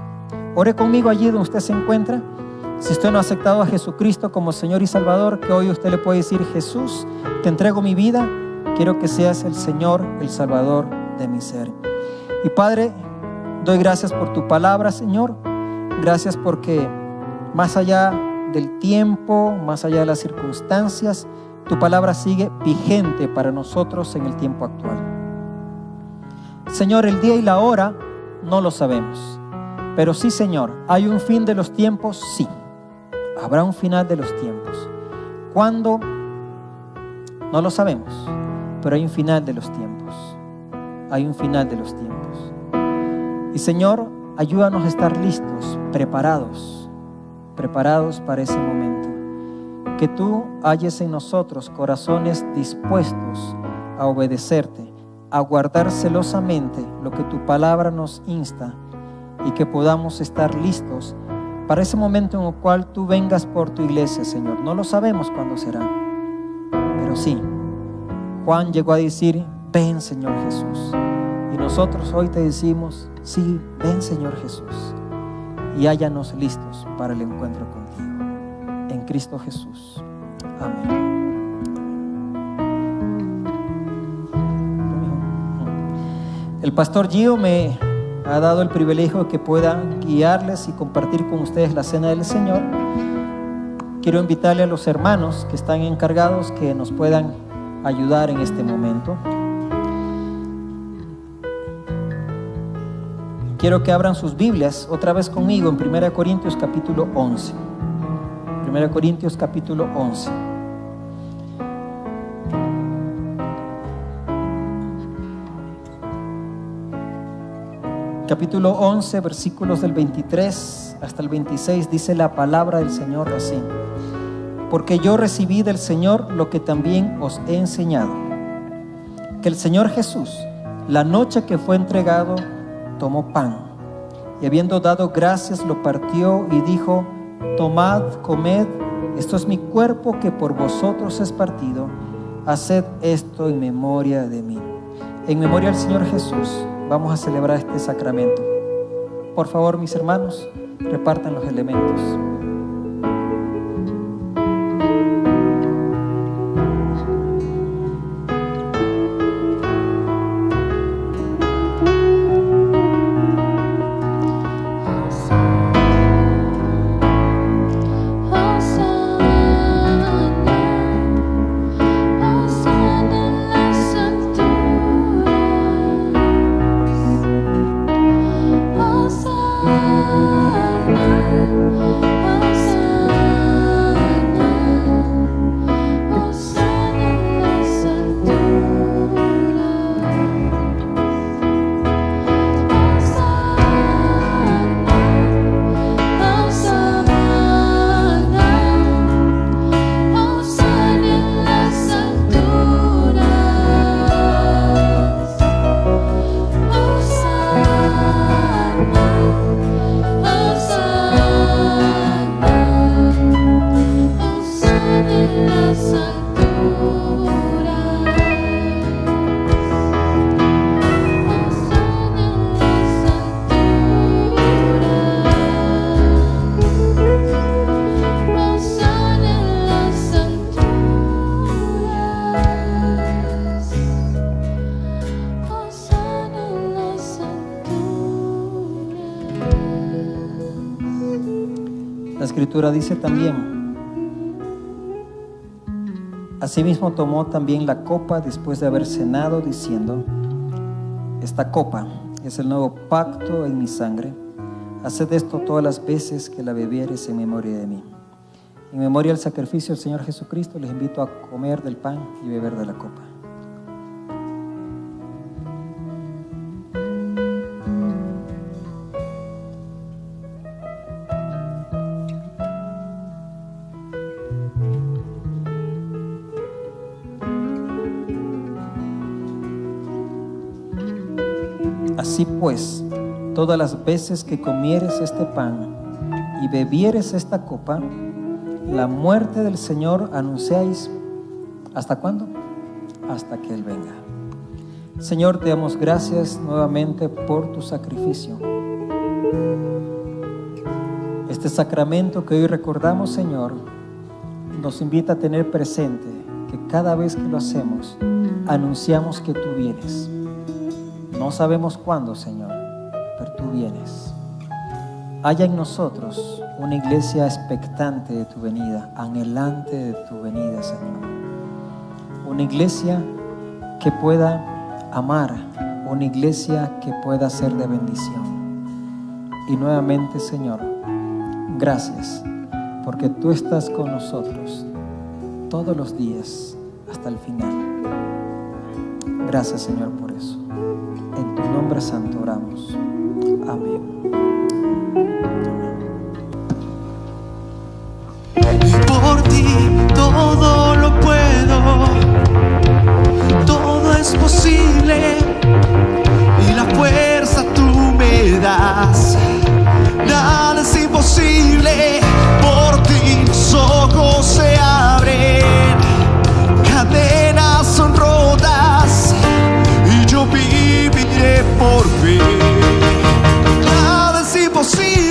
Ore conmigo allí donde usted se encuentra. Si usted no ha aceptado a Jesucristo como Señor y Salvador, que hoy usted le puede decir: Jesús, te entrego mi vida, quiero que seas el Señor, el Salvador de mi ser. Y Padre, Doy gracias por tu palabra, Señor. Gracias porque más allá del tiempo, más allá de las circunstancias, tu palabra sigue vigente para nosotros en el tiempo actual. Señor, el día y la hora no lo sabemos, pero sí, Señor, hay un fin de los tiempos, sí. Habrá un final de los tiempos. ¿Cuándo? No lo sabemos, pero hay un final de los tiempos. Hay un final de los tiempos. Y Señor, ayúdanos a estar listos, preparados para ese momento. Que tú halles en nosotros corazones dispuestos a obedecerte, a guardar celosamente lo que tu palabra nos insta, y que podamos estar listos para ese momento en el cual tú vengas por tu iglesia, Señor. No lo sabemos cuándo será, pero sí, Juan llegó a decir: ven, Señor Jesús. Y nosotros hoy te decimos: sí, ven, Señor Jesús, y hállanos listos para el encuentro contigo. En Cristo Jesús. Amén. El pastor Gio me ha dado el privilegio de que pueda guiarles y compartir con ustedes la cena del Señor. Quiero invitarle a los hermanos que están encargados que nos puedan ayudar en este momento. Quiero que abran sus Biblias otra vez conmigo en 1 Corintios capítulo 11. 1 Corintios capítulo 11. Capítulo 11, versículos del 23 hasta el 26, dice la palabra del Señor así: porque yo recibí del Señor lo que también os he enseñado, que el Señor Jesús, la noche que fue entregado, tomó pan, y habiendo dado gracias, lo partió y dijo: tomad, comed, esto es mi cuerpo que por vosotros es partido, haced esto en memoria de mí. En memoria del Señor Jesús vamos a celebrar este sacramento. Por favor, mis hermanos, repartan los elementos. La Escritura dice también: asimismo tomó también la copa después de haber cenado, diciendo: esta copa es el nuevo pacto en mi sangre. Haced esto todas las veces que la bebieres en memoria de mí. En memoria del sacrificio del Señor Jesucristo, les invito a comer del pan y beber de la copa. Así pues, todas las veces que comieres este pan y bebieres esta copa, la muerte del Señor anunciáis. ¿Hasta cuándo? Hasta que Él venga. Señor, te damos gracias nuevamente por tu sacrificio. Este sacramento que hoy recordamos, Señor, nos invita a tener presente que cada vez que lo hacemos, anunciamos que tú vienes. No sabemos cuándo, Señor, pero tú vienes. Haya en nosotros una iglesia expectante de tu venida, anhelante de tu venida, Señor. Una iglesia que pueda amar, una iglesia que pueda ser de bendición. Y nuevamente, Señor, gracias, porque tú estás con nosotros todos los días hasta el final. Gracias, Señor, por eso. En tu nombre santo oramos. Amén. Por ti todo lo puedo, todo es posible y la fuerza tú me das. Nada es imposible, por ti los ojos se abren, cadenas son rotas y yo viviré por fe. Nada es imposible.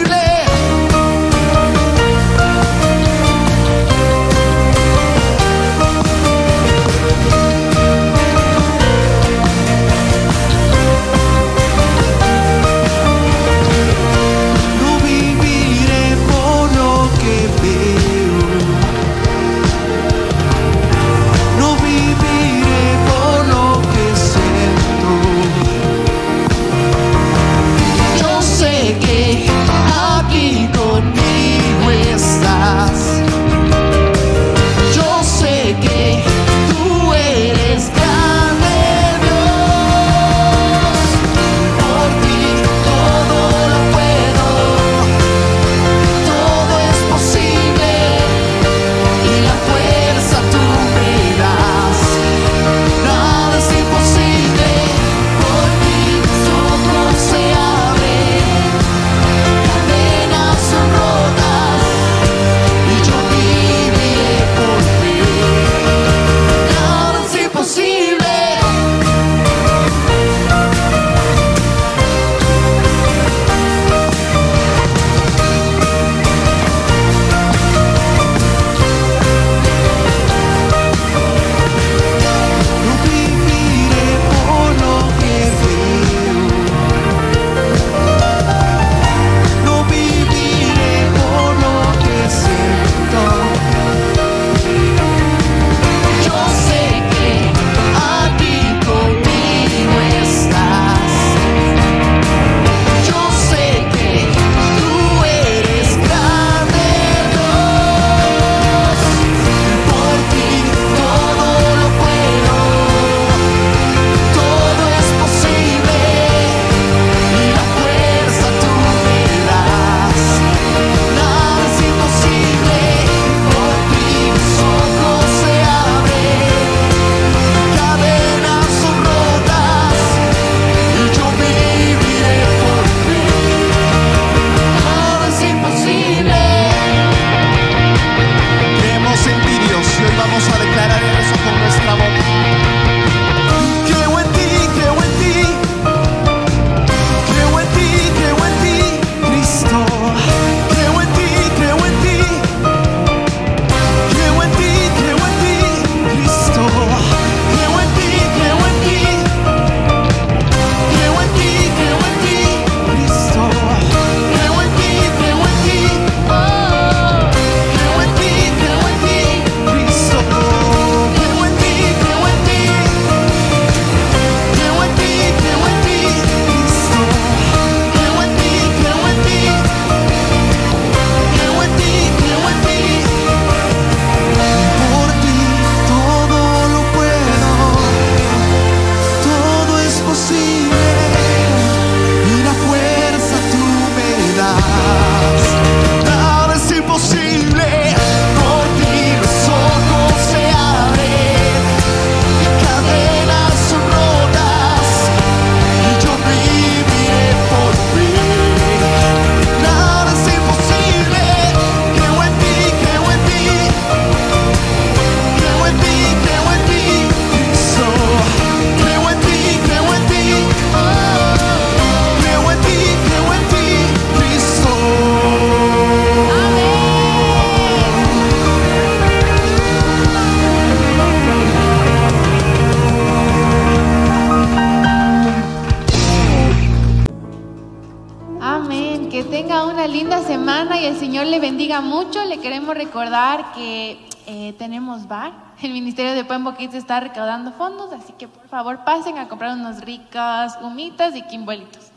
tenga una linda semana y el Señor le bendiga mucho. Le queremos recordar que tenemos bar. El Ministerio de Pueblo Kids está recaudando fondos, así que por favor pasen a comprar unas ricas humitas y quimbuelitos.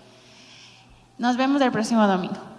Nos vemos el próximo domingo.